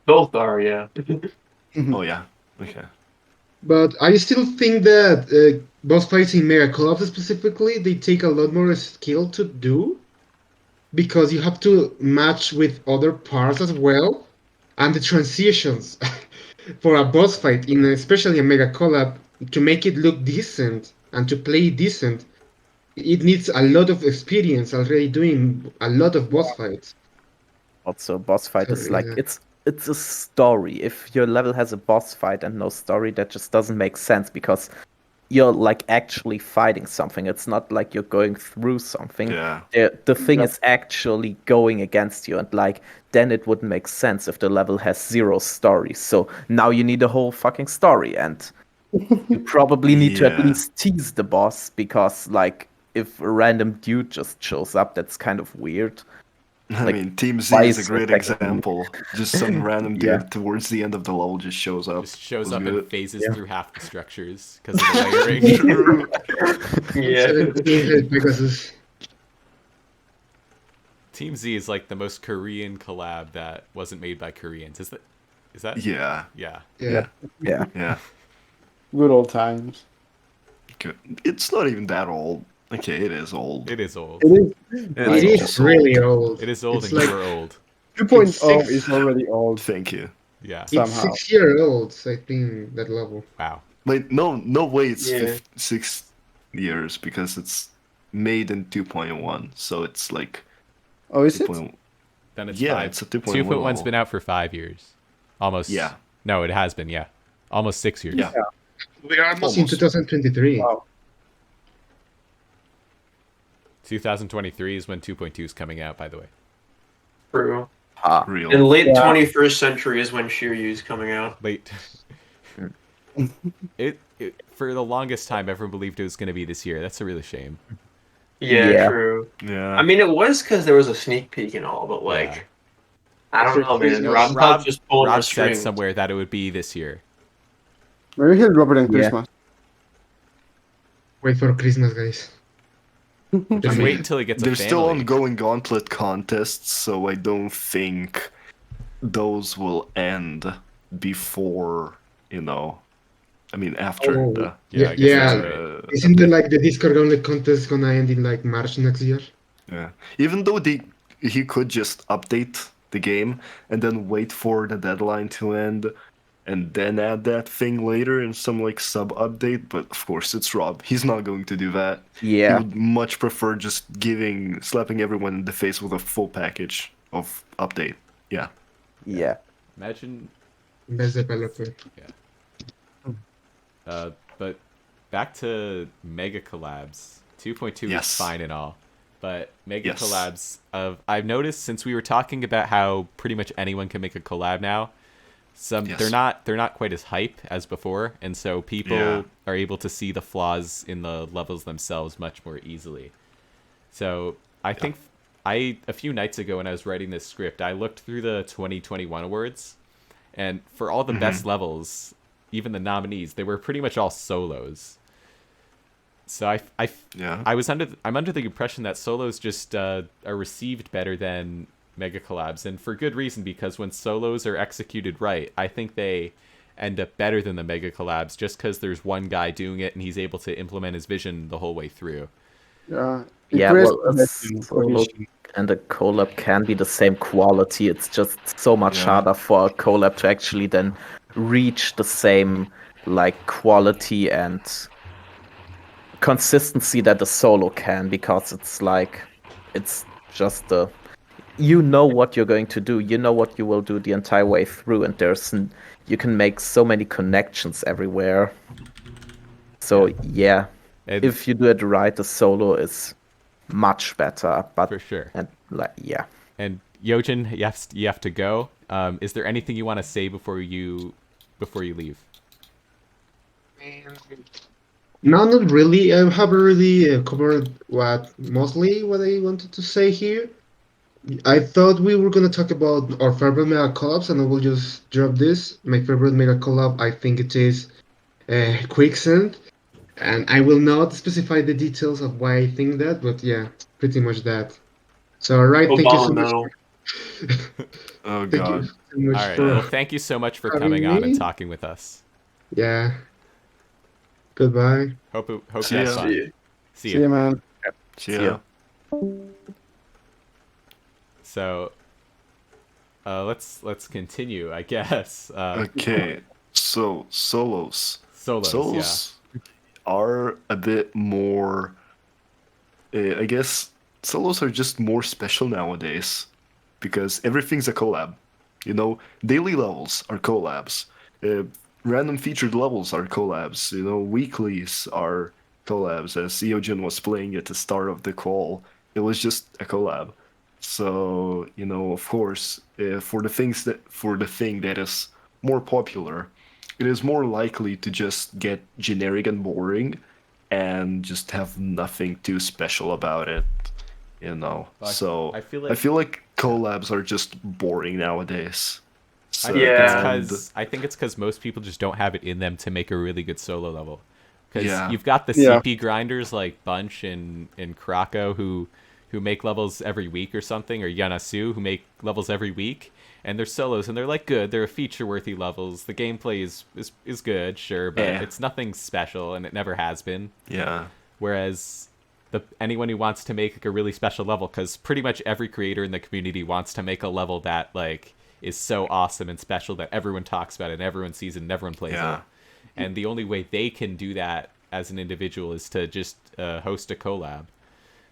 Both are, yeah. Oh yeah. Okay. But I still think that boss fights in Megacollabs specifically, they take a lot more skill to do because you have to match with other parts as well, and the transitions for a boss fight in especially a Megacollab to make it look decent and to play decent, it needs a lot of experience already doing a lot of boss fights. Also, boss fight is So, like yeah. it's a story. If your level has a boss fight and no story, that just doesn't make sense because you're like actually fighting something. It's not like you're going through something. Yeah. The thing is actually going against you, and like then it wouldn't make sense if the level has 0 stories. So now you need a whole fucking story, and you probably need to at Yeah. least tease the boss, because like if a random dude just shows up, that's kind of weird. I Like, mean, Team Z why is a is great it like- example. Just some random Yeah. dude towards the end of the level just shows up. Just shows Was up good. and phases Yeah. through half the structures because of the layering. True. Yeah. 17 Pegasus. Team Z is like the most Korean collab that wasn't made by Koreans. Is that? Yeah. Yeah. Yeah. Yeah. Yeah. Good old times. Good. It's not even that old. Okay, it is old. It is old. It is. It is just really old. It is old, It's and like, you are old. 2.0 six- is already old. Thank you. Yeah. it's somehow. 6-year-olds, I think, that level. Wow. Wait, no way. It's Yeah. 6 years because it's made in 2.1, so it's like Oh, is it? 2.1. Then it's Yeah, 5. it's a 2.1 2.1's level. been out for 5 years. Almost. Yeah. No, it has been. Yeah. Almost 6 years. Yeah. We are almost in Almost. 2023. Wow. 2023 is when 2.2 is coming out. By the way. True. Ah, Real. In late Yeah. 21st century is when Shiryou's coming out. Late. it for the longest time, everyone believed it was going to be this year. That's a really shame. Yeah, Yeah. true. Yeah. I mean, it was because there was a sneak peek and all, but like, Yeah. I don't For know, man. Christmas. Rob just pulling Rob the said strings. somewhere that it would be this year. Maybe he'll drop it in Yeah. Christmas. Wait for Christmas, guys. Just mean, wait until he gets a There's family. still ongoing gauntlet contests, so I don't think those will end before, I mean, after Oh, the. Yeah, I guess yeah. that's right. Isn't there like the Discord Gauntlet contest gonna end in like March next year? Yeah. Even though he could just update the game and then wait for the deadline to end and then add that thing later in some like sub update, but of course it's Rob. He's not going to do that. He yeah. would much prefer just slapping everyone in the face with a full package of update. Yeah. Yeah. Imagine. Best developer. But back to Megacollabs. 2.2 is Yes. fine and all, but Yes. Megacollabs I've noticed since we were talking about how pretty much anyone can make a collab now. Yes. They're not quite as hype as before, and so people Yeah. are able to see the flaws in the levels themselves much more easily. So I think a few nights ago when I was writing this script, I looked through the 2021 awards, and for all the best levels, even the nominees, they were pretty much all solos. So Yeah. I'm under the impression that solos just are received better than Megacollabs, and for good reason, because when solos are executed right, I think they end up better than the Megacollabs, just because there's one guy doing it and he's able to implement his vision the whole way through. Yeah. Yeah, creates well, a connection, solo cohesion. and a collab can be the same quality. It's just so much Yeah. harder for a collab to actually then reach the same like quality and consistency that a solo can, because it's just you know what you're going to do, you know what you will do the entire way through, and you can make so many connections everywhere. So yeah, And if you do it right, the solo is much better. But for sure. and like yeah, And Eojin, you have to go. Is there anything you want to say before you leave? No, not really. I have already covered mostly what I wanted to say here. I thought we were gonna talk about our favorite mega collabs, and I will just drop this. My favorite mega collab, I think it is Quicksand, and I will not specify the details of why I think that, but yeah, pretty much that. So, alright, thank you so much. Obama. Oh Thank you god. so much All right. for Well, thank you so much for having coming on and me. talking with us. yeah. Goodbye. Hope you See had ya. fun. See ya. See See you. ya, man. See See ya. ya. So, let's continue, I guess. Okay. So solos. Solos. Solos are a bit more. I guess solos are just more special nowadays because everything's a collab. Daily levels are collabs. random featured levels are collabs. You know, weeklies are collabs. As Eojin was playing at the start of the call, it was just a collab. So, you know, of course, for the thing that is more popular, it is more likely to just get generic and boring and just have nothing too special about it, you know. Like, So I feel I like feel like collabs are just boring nowadays. I So, think Yeah. it's because most people just don't have it in them to make a really good solo level. Because Yeah. you've got the Yeah. CP grinders like Bunch and Krako who make levels every week or something, or Yanasu who make levels every week, and they're solos and they're like good. They're feature worthy levels. The gameplay is good, sure, but Yeah. it's nothing special and it never has been. yeah. Whereas anyone who wants to make like a really special level, because pretty much every creator in the community wants to make a level that like is so awesome and special that everyone talks about it and everyone sees it and everyone plays Yeah. it. And the only way they can do that as an individual is to just host a collab.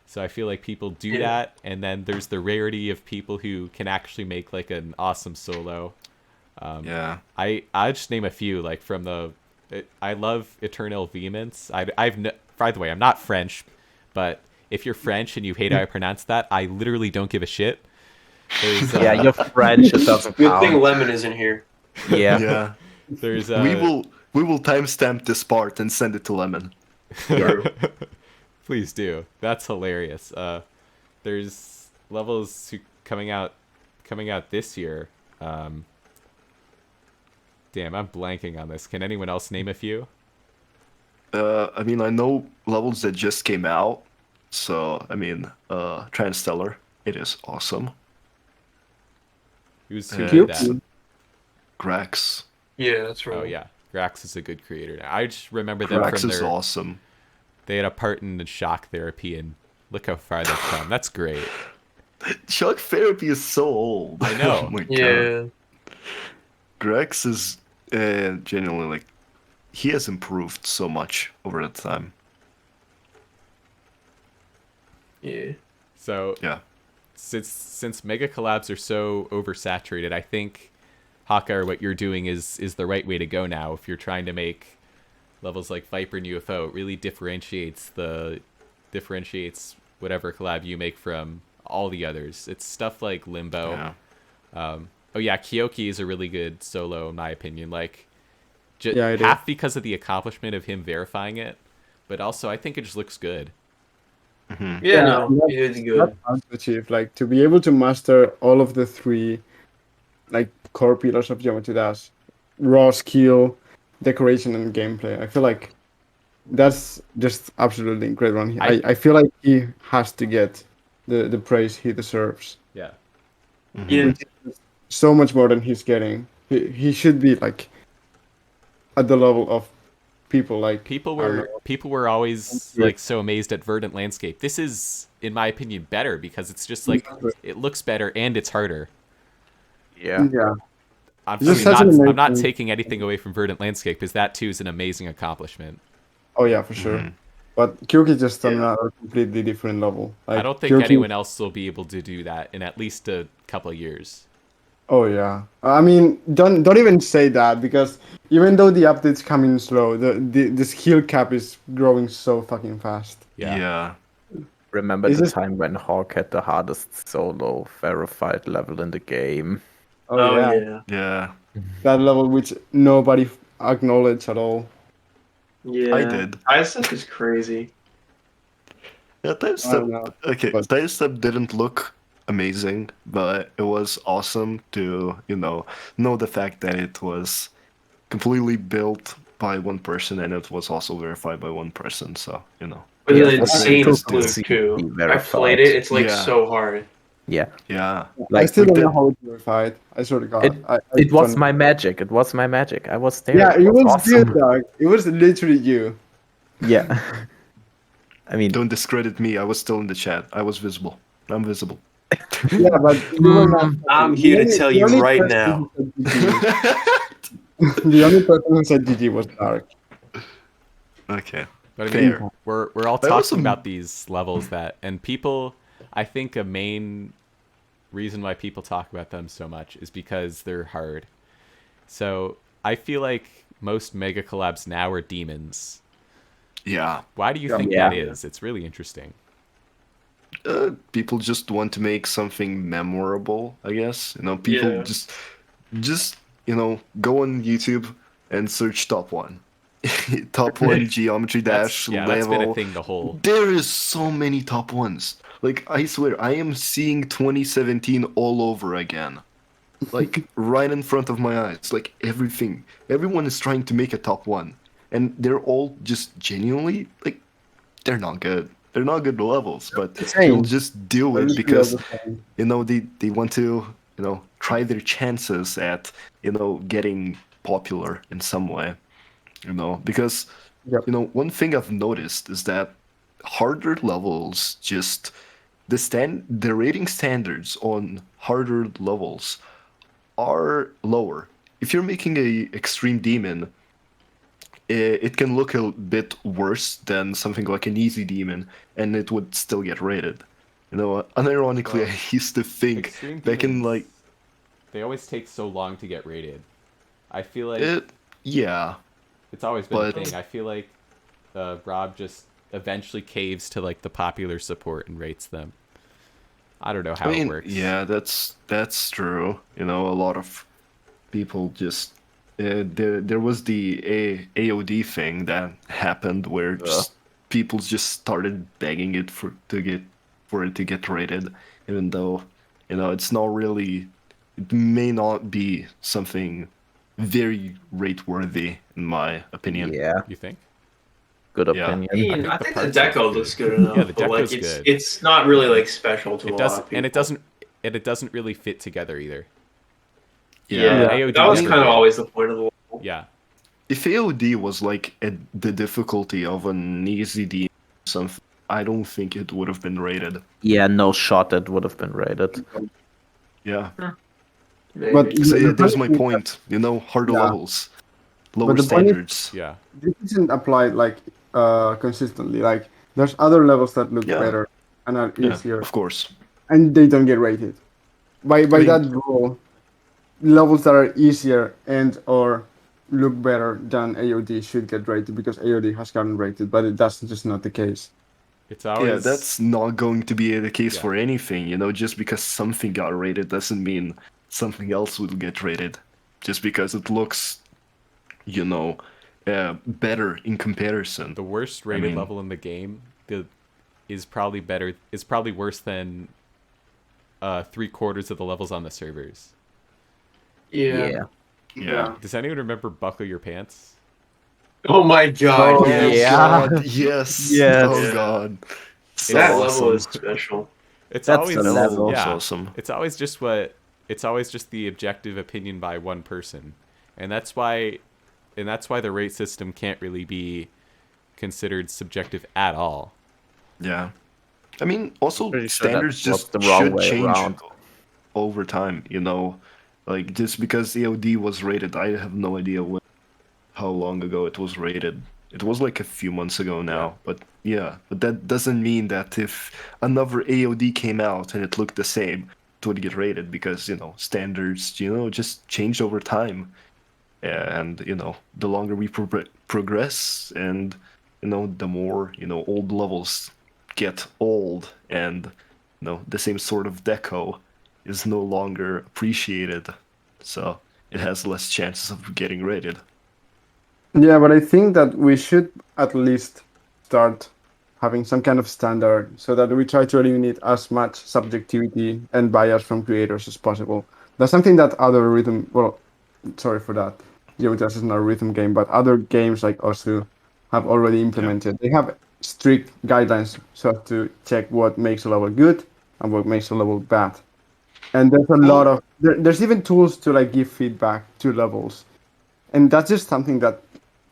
So I feel like people do Yeah. that, and then there's the rarity of people who can actually make like an awesome solo. Yeah. I just name a few like from the. I love Eternal Vehemence. By the way, I'm not French, but if you're French and you hate how I pronounce that, I literally don't give a shit. There's, Yeah, you're French. It doesn't Good thing count. Lemon isn't here. Yeah. Yeah. there's We will timestamp this part and send it to Lemon. Please do. That's hilarious. There's levels coming out this year. Damn, I'm blanking on this. Can anyone else name a few? I mean, I know levels that just came out. So, I mean, Transstellar, it is awesome. Who Uh, did that? Grax. Yeah, that's right. Oh yeah, Grax is a good creator. Now. I just remember them Grax from is their. awesome. They had a part in the shock therapy, and look how far they've come. That's great. Shock therapy is so old. I know. Oh my god. Yeah. Grax is genuinely like he has improved so much over the time. Yeah. So Yeah. since mega collabs are so oversaturated, I think Hawkyre, what you're doing is the right way to go now. If you're trying to make levels like Viper and UFO, it really differentiates whatever collab you make from all the others. It's stuff like Limbo. Yeah. Oh yeah, Kyoki is a really good solo in my opinion. Like, Yeah, it half because of the accomplishment of him verifying it, but also I think it just looks good. Yeah, no, it's good. That's hard to achieve. Like to be able to master all of the three, like core pillars of Geometry Dash, raw skill, decoration, and gameplay. I feel like that's just absolutely incredible. And I feel like he has to get the praise he deserves. Yeah. Yeah. So much more than he's getting. He should be like at the level of people like People I don't were know. people were always Yeah. like so amazed at Verdant Landscape. This is, in my opinion, better because it's just like it looks better and it's harder. Yeah. Yeah. I'm, This is I mean, such an I'm not amazing- taking anything away from Verdant Landscape because that too is an amazing accomplishment. Oh yeah, for sure. Mhm. But Kyoki is just on Yeah. a completely different level. Like, I don't think Kyoki- anyone else will be able to do that in at least a couple of years. Oh yeah. I mean, don't even say that because even though the updates come in slow, the skill cap is growing so fucking fast. Yeah. Yeah. Remember Is the this- time when Hawk had the hardest solo verified level in the game? Oh, yeah. Yeah. That level which nobody acknowledged at all. Yeah. I did. Isaac is crazy. Yeah, I don't Timestep. know. Okay, but- Timestep didn't look amazing, but it was awesome to, know the fact that it was completely built by one person and it was also verified by one person, so, But Yeah, the it's insane also blue to too. be I verified. played it. It's like Yeah. so hard. Yeah. Yeah. I Like, still we don't know did- how it's verified. I swear to God. It- I It was don't- my magic. It was my magic. I was there. Yeah, it was awesome. good, dog. It was literally you. Yeah. I mean, Don't discredit me, I was still in the chat. I was visible. I'm visible. Yeah, but you were not. I'm here to The only- tell the you only right person now. who said GG the only person who said GG was Dark. Okay. But I mean, Fair. we're all There was talking some- about these levels and people, I think a main reason why people talk about them so much is because they're hard. So I feel like most mega collabs now are demons. Yeah. Why do you think Yeah. that is? It's really interesting. People just want to make something memorable, I guess. People Yeah. just go on YouTube and search top one. Top one geometry dash That's been a level. thing the whole. There is so many top ones. Like, I swear, I am seeing 2017 all over again. Like, right in front of my eyes. Like, everything. Everyone is trying to make a top one. And they're all just genuinely, like, they're not good. They're not good levels, but Same. they'll just do it Literally because, all the same. they want to, try their chances at, getting popular in some way. Because Yep. one thing I've noticed is that harder levels just the rating standards on harder levels are lower. If you're making a extreme demon, it can look a bit worse than something like an easy demon, and it would still get rated. Unironically, Well, I used to think Extreme back in demons, they always take so long to get rated. I feel like yeah, it's always been a but- thing. I feel like Rob just eventually caves to like the popular support and rates them. I don't know how it works. yeah, that's true. A lot of people just there was the AOD thing that happened where just people just started begging it for it to get rated, even though it's not really, it may not be something very rate worthy in my opinion. Yeah, You think? good Yeah. opinion. I mean, think I the think the parts look deco good. looks good enough. Yeah, the but, like, deco's it's, good. It's not really like special to It a lot doesn't, of people. and it doesn't really fit together either. Yeah, AOD that was never kind of did. always the point of the level. Yeah, If AOD was like the difficulty of an easy D something, I don't think it would have been rated. Yeah, no shot it would have been rated. Yeah. Maybe. But So yeah, the there's funny my thing is point. Harder Yeah. levels, lower the point is- standards. yeah. this isn't applied like consistently. Like there's other levels that look Yeah. better and are Yeah, easier, of course. and they don't get rated. By mean- that rule, levels that are easier and or look better than AOD should get rated because AOD has gotten rated, but that's just not the case. It's always Yeah, that's not going to be the case Yeah. for anything. Just because something got rated doesn't mean something else will get rated. Just because it looks, better in comparison. the worst rated mean- level in the game. Is probably better. Is probably worse than 3/4 of the levels on the servers. Yeah. Yeah. Does anyone remember Buckle Your Pants? Oh my god. Oh, yes. yeah. God, yes. Yes. Oh Yeah. god. So That awesome. level is special. It's That's always the level. Yeah, Awesome. it's always just the objective opinion by one person, and that's why the rate system can't really be considered subjective at all. Yeah. I mean, also Pretty sure standards that was just the wrong should way change around. over time. Like just because AOD was rated, I have no idea how long ago it was rated. It was like a few months ago now, but that doesn't mean that if another AOD came out and it looked the same, it would get rated because standards just change over time, and the longer we progress and the more old levels get old and the same sort of deco is no longer appreciated, so it has less chances of getting rated. Yeah, but I think that we should at least start having some kind of standard so that we try to eliminate as much subjectivity and bias from creators as possible. That's something that other sorry for that. Geometry is not a rhythm game, but other games like Osu have already implemented. They have strict guidelines so as to check what makes a level good and what makes a level bad. And there's a lot of there's even tools to like give feedback to levels, and that's just something that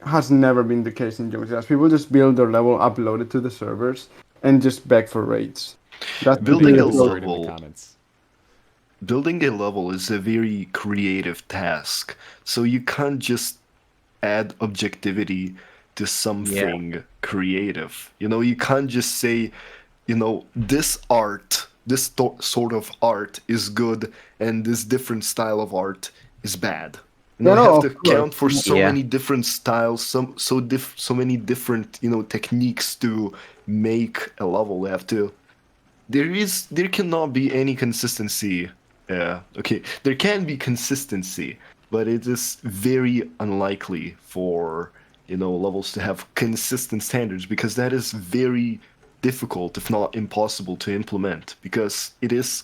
has never been the case in Geometry Dash. People just build their level, upload it to the servers, and just beg for rates. That's Building Put a the word in the level- comments. Building a level is a very creative task, so you can't just add objectivity to something creative. You can't just say, this art, sort of art is good and this different style of art is bad. You know, Yeah, I have no, to of course. count for so Yeah. many different styles, so many different, you know, techniques to make a level. I have to. There cannot be any consistency. Yeah, okay. There can be consistency, but it is very unlikely for, you know, levels to have consistent standards because that is very difficult, if not impossible, to implement because it is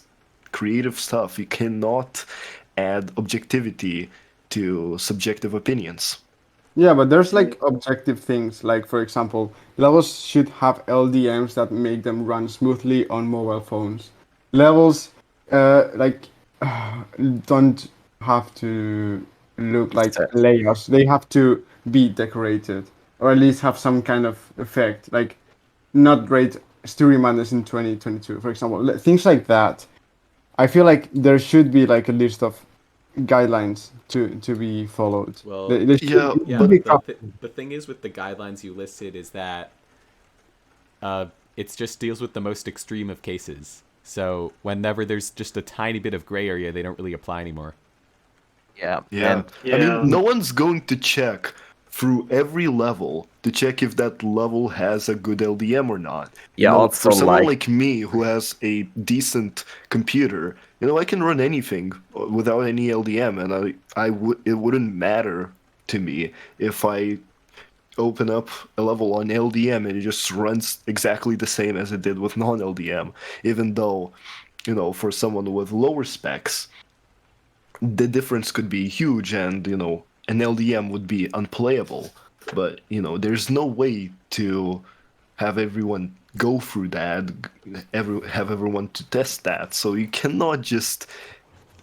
creative stuff. You cannot add objectivity to subjective opinions. Yeah, but there's like objective things, like for example, levels should have LDMs that make them run smoothly on mobile phones. Levels, like, don't have to look like So- layouts. They have to be decorated, or at least have some kind of effect. Like, not rate Story Madness in 2022, for example. Things like that. I feel like there should be like a list of guidelines to be followed. Well, They should, Yeah, it yeah, should be the thing is with the guidelines you listed is that it just deals with the most extreme of cases. So whenever there's just a tiny bit of gray area, they don't really apply anymore. Yeah. yeah. And I mean, Yeah. no one's going to check through every level to check if that level has a good LDM or not. You yeah, know, also for someone like like me who has a decent computer, you know, I can run anything without any LDM, and it wouldn't matter to me if I open up a level on LDM and it just runs exactly the same as it did with non-LDM, even though, you know, for someone with lower specs, the difference could be huge and, you know, an LDM would be unplayable. But, you know, there's no way to have everyone go through that, have everyone to test that. So you cannot just,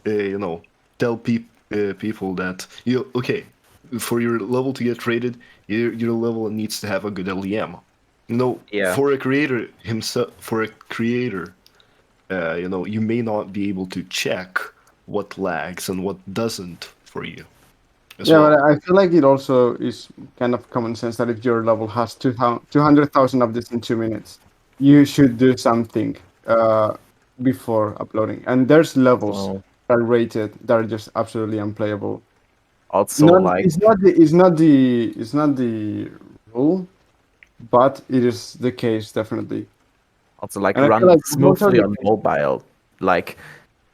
you know, tell people that, okay, for your level to get rated, your level needs to have a good LDM. You know, Yeah. for a creator himself, you know, you may not be able to check what lags and what doesn't for you as Yeah, well. but I feel like it also is kind of common sense that if your level has 200,000 updates in 2 minutes, you should do something before uploading. And there's levels well, that are rated that are just absolutely unplayable. also No, like it's not the rule, but it is the case definitely. also like And I feel run like most of smoothly the on mobile. Like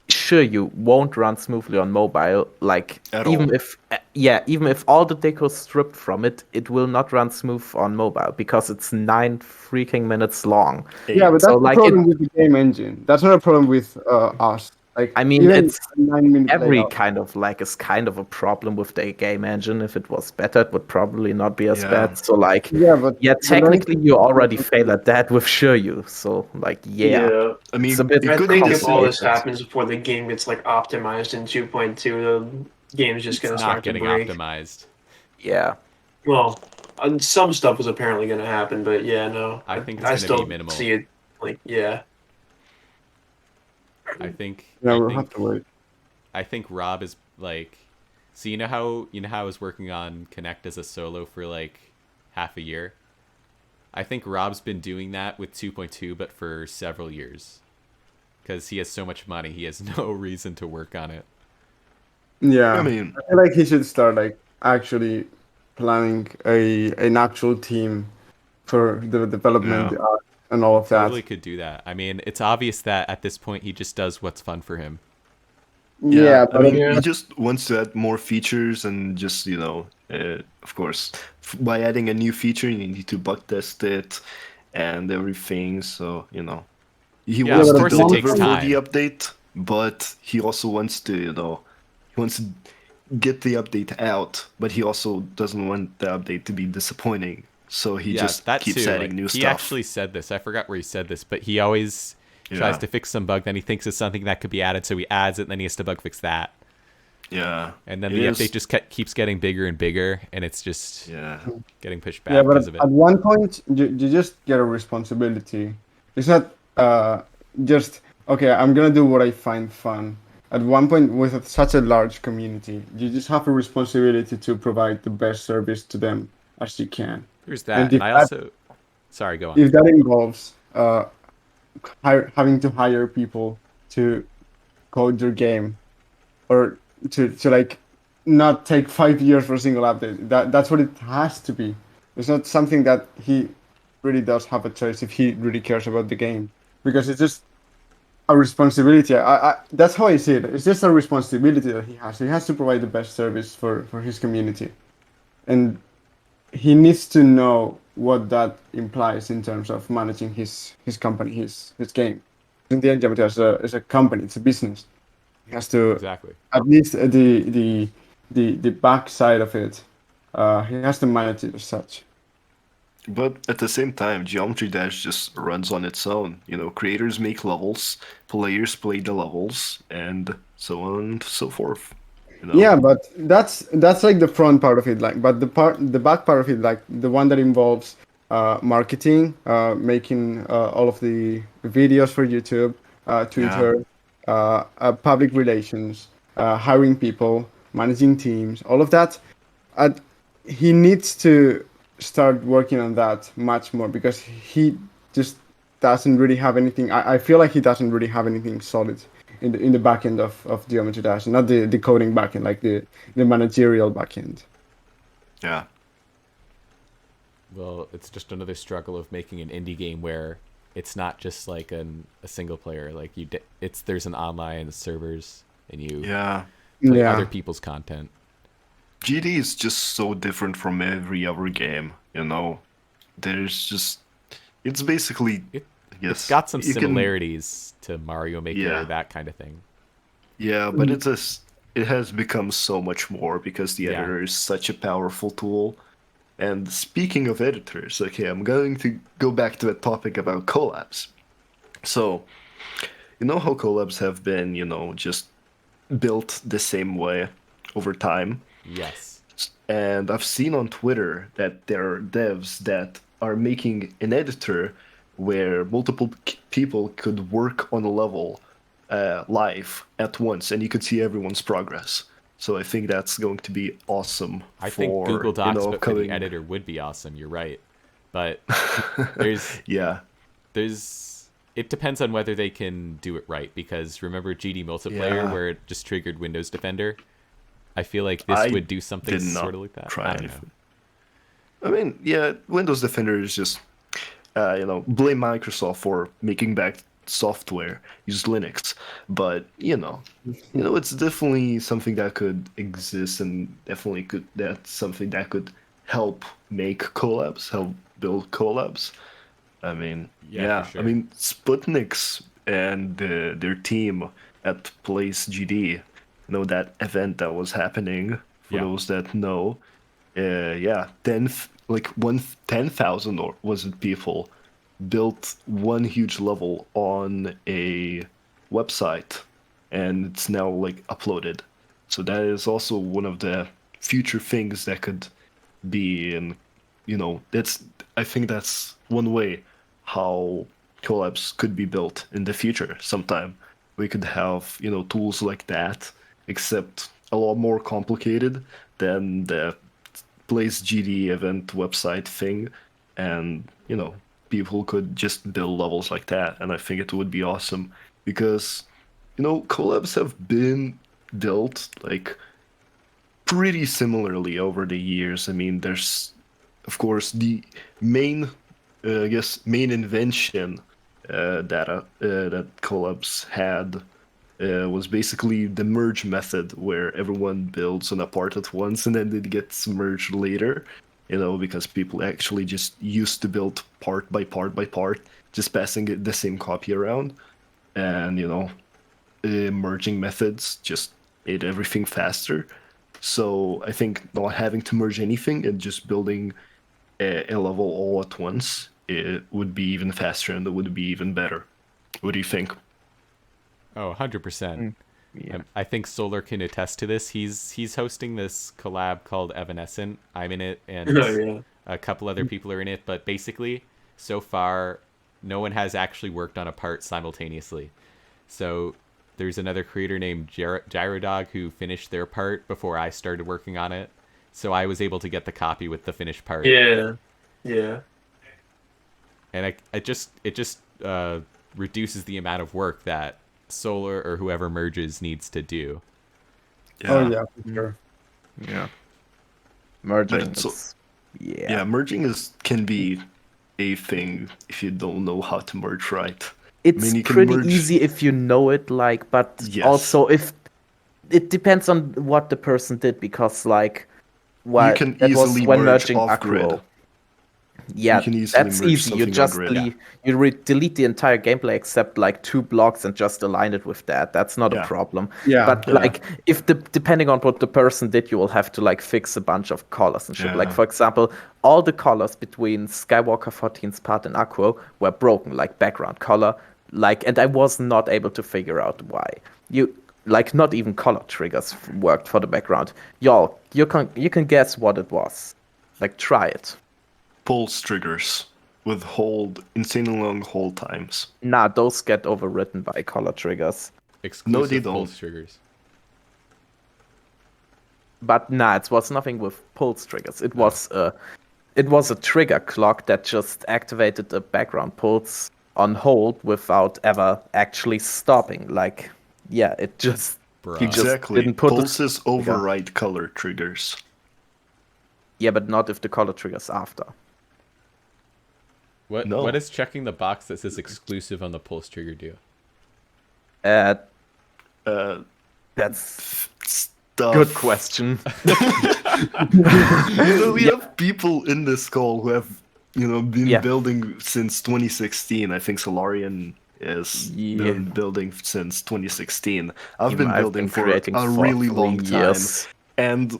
sure you won't run smoothly on mobile like At even all. if even if all the deco is stripped from it, it will not run smooth on mobile because it's 9 freaking minutes long. Yeah, but So, that's the like, problem with the game engine. That's not a problem with us. Like, I mean, even it's 9 minute every layout. kind of like is kind of a problem with the game engine. If it was better, it would probably not be as Yeah. bad. So like Yeah, but yeah, the learning technically you already fail at that with Shiryou. So like yeah. Yeah. I It's a mean, bit it I could think be the if all this same. happens before the game gets like optimized in 2.2, the game's just gonna It's not start to getting break. optimized. Yeah. Well, some stuff was apparently gonna happen, but yeah, no. I think it's I gonna still be minimal. see it like yeah. I think Yeah, we'll have to wait. I think Rob is like, so you know how I was working on Connect as a solo for like half a year. I think Rob's been doing that with 2.2, but for several years, because he has so much money, he has no reason to work on it. Yeah, I mean, I feel like he should start like actually planning an actual team for the development, Yeah. the art, and all of that. Totally could do that. I mean, it's obvious that at this point he just does what's fun for him. Yeah, I but mean, Yeah. he just wants to add more features and just, you know, of course, by adding a new feature, you need to bug test it and everything. So, you know, he Yeah, wants of to course it takes deliver for the time. update, but he also wants to, you know, he wants to get the update out, but he also doesn't want the update to be disappointing. So he Yeah, just that keeps too. adding Like, new he stuff. actually said this. I forgot where he said this, but he always tries Yeah. to fix some bug, then he thinks it's something that could be added, so he adds it, and then he has to bug fix that. Yeah. And then It the is- update just keeps getting bigger and bigger, and it's just Yeah. getting pushed yeah, back but because of it. at one point you just get a responsibility. It's not just okay. I'm gonna do what I find fun. At one point, with such a large community, you just have a responsibility to provide the best service to them as you can. There's that, And and I also... Sorry, go on. if that involves having to hire people to code your game or to like not take 5 years for a single update. That's what it has to be. It's not something that he really does have a choice if he really cares about the game, because it's just a responsibility. That's how I see it. It's just a responsibility that he has. He has to provide the best service for his community, and he needs to know what that implies in terms of managing his company, his game. In the end, Yamato is a company. It's a business. He has to Exactly. at least the back side of it. He has to manage it as such. But at the same time, Geometry Dash just runs on its own. You know, creators make levels, players play the levels, and so on and so forth. You know? Yeah, but that's like the front part of it. Like, but the back part of it, like the one that involves marketing, making all of the videos for YouTube, Twitter, public relations, hiring people, managing teams, all of that. He needs to start working on that much more, because he just doesn't really have anything. I feel like he doesn't really have anything solid in the back end of Geometry Dash, not the coding back end, like the managerial back end. Yeah. Well, it's just another struggle of making an indie game where it's not just like a single player. Like there's an online servers and you play other people's content. GD is just so different from every other game, you know. It's basically, it's got some similarities to Mario Maker, that kind of thing. Yeah, but it has become so much more because the editor is such a powerful tool. And speaking of editors, okay, I'm going to go back to a topic about collabs. So, you know how collabs have been, you know, just built the same way over time? Yes. And I've seen on Twitter that there are devs that are making an editor where multiple people could work on a level live at once, and you could see everyone's progress. So I think that's going to be awesome. I think Google Docs, you know, but for the editor would be awesome. You're right, but there's it depends on whether they can do it right, because remember GD multiplayer where it just triggered Windows Defender? I feel like this would do something sort of like that. I don't know. I mean, yeah, Windows Defender is just, you know, blame Microsoft for making back software, use Linux, but you know, it's definitely something that could exist, and that's something that could help make collabs, help build collabs. I mean, for sure. I mean, Sputniks and their team at Place GD, you know, that event that was happening, for those that know, 10,000 or was it people built one huge level on a website, and it's now like uploaded. So that is also one of the future things that could be, and you know, I think that's one way how collabs could be built in the future. Sometime we could have, you know, tools like that, except a lot more complicated than the Place GD event website thing, and you know, people could just build levels like that, and I think it would be awesome, because you know, collabs have been built like pretty similarly over the years. I mean, there's of course the main main invention that collabs had was basically the merge method, where everyone builds on a part at once and then it gets merged later, you know, because people actually just used to build part by part by part, just passing the same copy around. And, you know, merging methods just made everything faster. So I think not having to merge anything and just building a level all at once, it would be even faster and it would be even better. What do you think? Oh, 100%. Yeah. I think Solar can attest to this. He's hosting this collab called Evanescent. I'm in it, and a couple other people are in it. But basically, so far, no one has actually worked on a part simultaneously. So there's another creator named Gyrodog who finished their part before I started working on it. So I was able to get the copy with the finished part. Yeah. And it just reduces the amount of work that Solar or whoever merges needs to do. Oh yeah, for sure. Yeah. Merging. But so- It's, Yeah, merging can be a thing if you don't know how to merge right. It's you can pretty merge- easy if you know it, like, but Yes. also if it depends on what the person did, because like, You can that was easily when merge merging off-grid. Akuro. Yeah, can easily that's merge easy. You something just on-grid. delete the entire gameplay except like 2 blocks and just align it with that. That's not a Yeah. problem. Yeah. But Yeah. like, if depending on what the person did, you will have to like fix a bunch of colors and shit. Like, Yeah. for example, all the colors between Skywalker 14's part and Akuro were broken, like background color. Like, and I was not able to figure out why. Like, not even color triggers worked for the background. Y'all, you can guess what it was. Like, try it. Pulse triggers with insanely long hold times. Nah, those get overwritten by color triggers. Exclusive they don't. pulse triggers. But nah, it was nothing with pulse triggers. It was a trigger clock that just activated the background pulse on hold without ever actually stopping. Like, yeah, it just Bruh. he just Exactly. didn't put Pulses override color triggers. Yeah, but not if the color triggers after. What No. what does checking the box that says exclusive on the pulse trigger do? Uh, Uh, that's stuff. good question. We have people in this call who have, been Yeah. building since 2016. I think Solarion is Yeah. been building since 2016. I've Even been I've building been for creating a for really 3 long time, years. and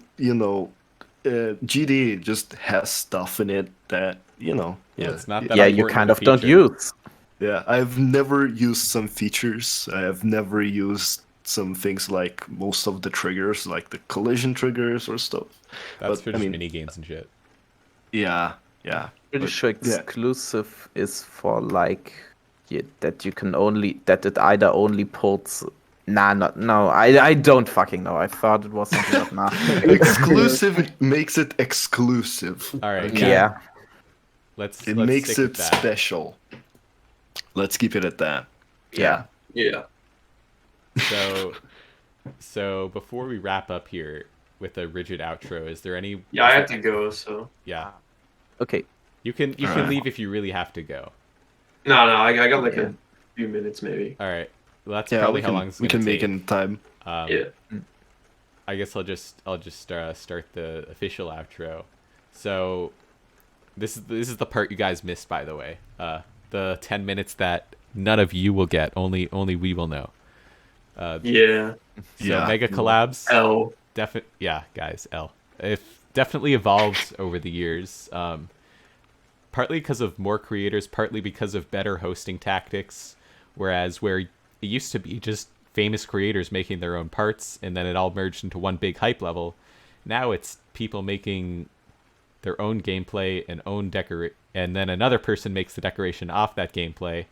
GD just has stuff in it that Well, it's not that Yeah, you important kind of of a don't feature. use. Yeah, I've never used some features. I have never used some things like most of the triggers, like the collision triggers or stuff. That's But, for I just mean- mini games and shit. Yeah. Pretty But, sure yeah. exclusive is for like that you can only that it either only pulls. No. I don't fucking know. I thought it was something, but nah. Exclusive makes it exclusive. All right. Okay. Yeah. Let's It let's makes stick it with that. special. Let's keep it at that. Yeah. Yeah. So before we wrap up here with a rigid outro, is there any? Yeah, I have to go, so. Yeah, Okay. you can Alright. leave if you really have to go. No, I got like Yeah. a few minutes maybe. All right. Well, that's Yeah, probably we how can, long it's we gonna can take. make it in time. Yeah. I guess I'll just start the official outro. So this is the part you guys missed, by the way. The 10 minutes that none of you will get, only we will know. Yeah. So Yeah. Megacollabs, L. guys, definitely evolved over the years. Partly because of more creators, partly because of better hosting tactics. Whereas where it used to be just famous creators making their own parts, and then it all merged into one big hype level. Now it's people making their own gameplay and and then another person makes the decoration off that gameplay,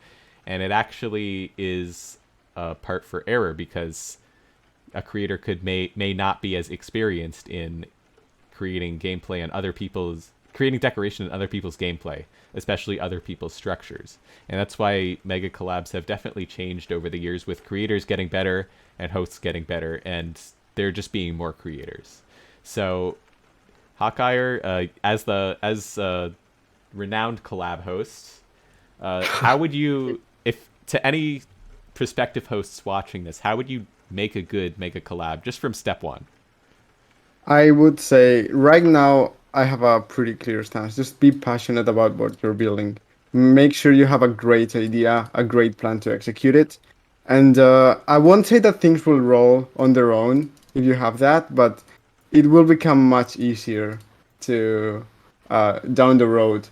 and it actually is a part for error because a creator may not be as experienced in creating gameplay and creating decoration in other people's gameplay, especially other people's structures. And that's why Megacollabs have definitely changed over the years, with creators getting better and hosts getting better, and they're just being more creators. So Hawkyre, as renowned collab host, how would you, if to any prospective hosts watching this, how would you make a good Megacollab just from step one? I would say right now I have a pretty clear stance. Just be passionate about what you're building. Make sure you have a great idea, a great plan to execute it. And I won't say that things will roll on their own if you have that, but it will become much easier to down the road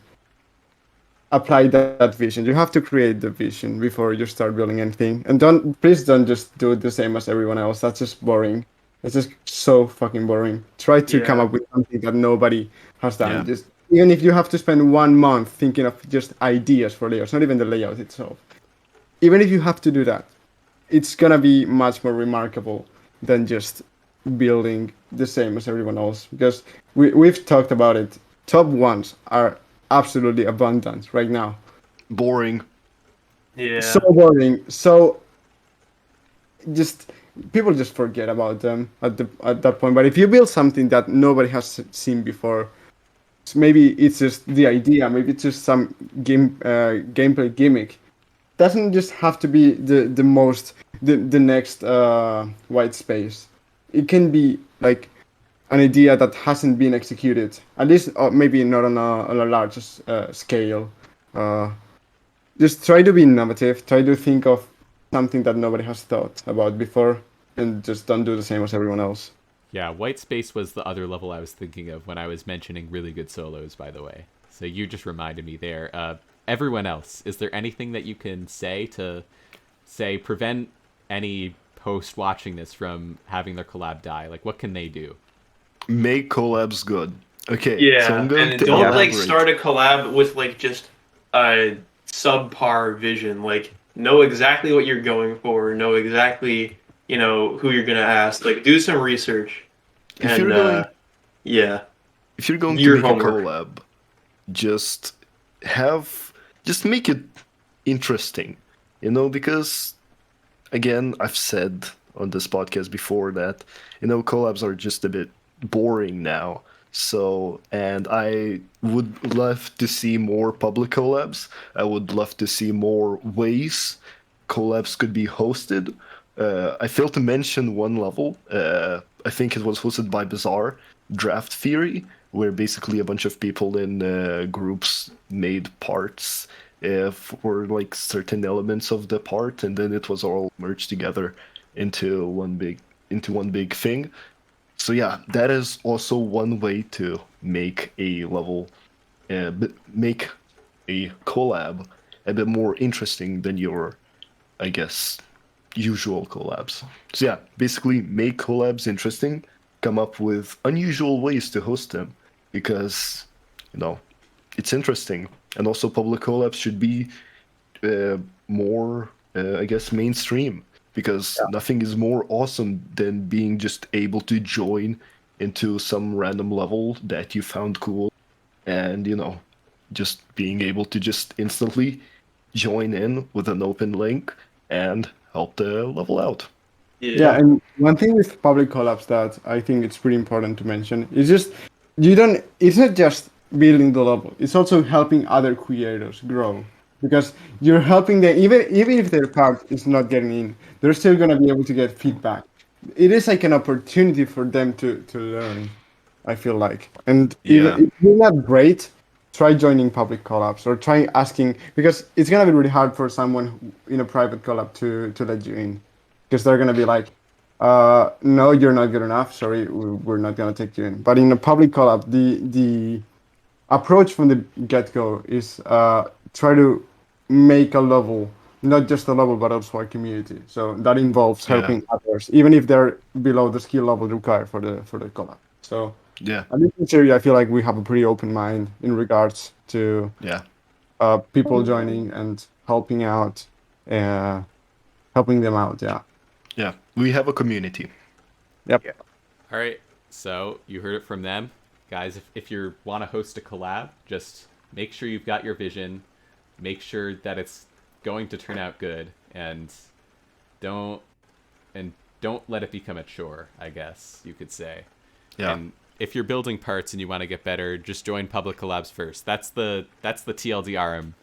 apply that vision. You have to create the vision before you start building anything. And please don't just do it the same as everyone else. That's just boring. It's just so fucking boring. Try to come Yeah. up with something that nobody has done. Yeah. Just even if you have to spend 1 month thinking of just ideas for layouts, not even the layout itself. Even if you have to do that, it's gonna be much more remarkable than just building the same as everyone else. Because we've talked about it. Top ones are absolutely abundant right now. Boring. Yeah. So boring. So just people just forget about them at that point. But if you build something that nobody has seen before, so maybe it's just the idea, maybe it's just some gameplay gimmick. Doesn't just have to be the next white space. It can be like an idea that hasn't been executed, at least maybe not on a large scale. Just try to be innovative. Try to think of something that nobody has thought about before, and just don't do the same as everyone else. Yeah, white space was the other level I was thinking of when I was mentioning really good solos, by the way. So you just reminded me there. Everyone else, is there anything that you can say to prevent any host watching this from having their collab die? Like, what can they do? Make collabs good. Okay. Yeah, So I'm going and to don't like elaborate. start a collab with like just a subpar vision. Like know exactly what you're going for. Know exactly who you're gonna ask. Like do some research. If you're going, yeah, if you're going Your to make homework. a collab, just make it interesting, because again, I've said on this podcast before that collabs are just a bit boring now. So, and I would love to see more public collabs. I would love to see more ways collabs could be hosted. I failed to mention one level. I think it was hosted by Bizarre, Draft Theory, where basically a bunch of people in groups made parts for like certain elements of the part, and then it was all merged together into one big thing. So yeah, that is also one way to make a level, make a collab a bit more interesting than your, I guess, usual collabs. So yeah, basically make collabs interesting, come up with unusual ways to host them, because it's interesting. And also public collabs should be more, I guess, mainstream, because nothing is more awesome than being just able to join into some random level that you found cool, and just being able to just instantly join in with an open link and help the level out. Yeah, and one thing with public collabs that I think it's pretty important to mention is just it's not just building the level, it's also helping other creators grow, because you're helping them, even if their part is not getting in, they're still going to be able to get feedback. It is like an opportunity for them to learn, I feel like. And even if you're not great, try joining public collabs or try asking, because it's going to be really hard for someone in a private collab to let you in, because they're going to be like, no, you're not good enough, sorry, we're not going to take you in. But in a public collab, the approach from the get-go is try to make a level, not just a level, but also a community. So that involves helping others, even if they're below the skill level required for the collab. So at least in Shiryou, I feel like we have a pretty open mind in regards to people joining and helping out, helping them out. Yeah, we have a community. Yep. Yeah. All right, so you heard it from them. Guys, if you want to host a collab, just make sure you've got your vision, make sure that it's going to turn out good, and don't let it become a chore, I guess you could say. Yeah. And if you're building parts and you want to get better, just join public collabs first. That's the TLDR I'm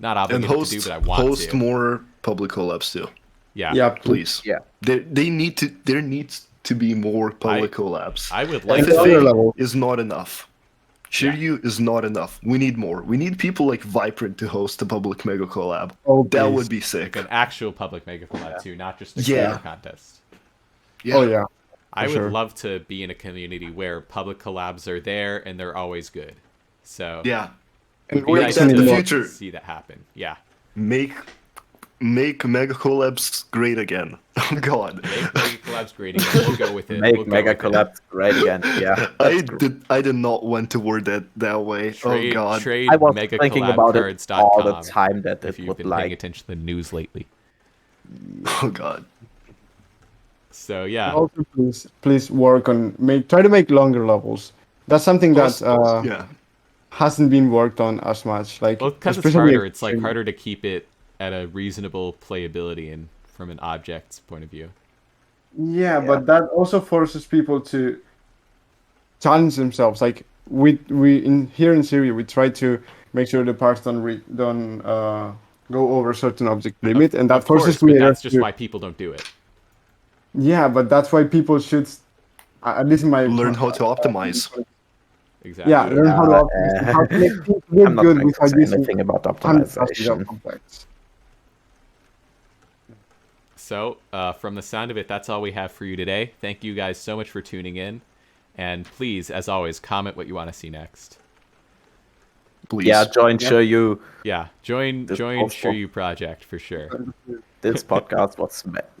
not obligated to do, but I want to. Host more public collabs too. Yeah. Yeah, Please. Yeah. There needs to be more public collabs. I would like FFA is not enough. Shiryou is not enough. We need more. We need people like Vibrant to host a public mega collab. Oh, that please. would be sick. an actual public mega collab too, not just a creator contest. Yeah. Oh yeah. I would sure. love to be in a community where public collabs are there and they're always good. So Yeah. And be we're nice that's to the more. future. see that happen. Yeah. Make mega collabs great again. Oh God. Make mega collabs great again. We'll go with it. Make We'll go mega with it. collabs great again. Yeah. I did not want to word that way. Trade, Oh God. Trade I was thinking about it megacollabcards.com all the time that if it you've would been paying like. attention to the news lately. Oh God. So yeah. Also, please work on try to make longer levels. That's something that Yeah. hasn't been worked on as much. Like, Well, because it's especially harder. It's like harder to keep it at a reasonable playability and from an object's point of view. Yeah, but that also forces people to challenge themselves. Like we in here in Syria, we try to make sure the parts don't go over a certain object limit, and that Of course, forces but creators that's just why people don't do it. Yeah, but that's why people should, at least in my Learn how to optimize. Exactly. yeah, learn how to optimize, how to make things I'm look not good going to without say using anything about 100 optimization. complex. So, from the sound of it, that's all we have for you today. Thank you guys so much for tuning in. And please, as always, comment what you want to see next. Please. Yeah, join Shiryou. Yeah, join This Shiryou Project for sure. This podcast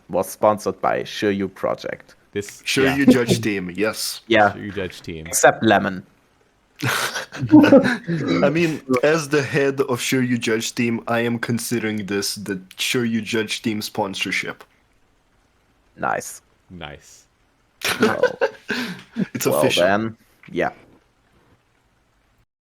was sponsored by Shiryou Project. This Shiryou Judge team, yes. Yeah, Shiryou Judge team. except Lemon. I mean, as the head of Shiryou Judge team, I am considering this the Shiryou Judge team sponsorship. Nice. Nice. Well, It's well official. then, yeah.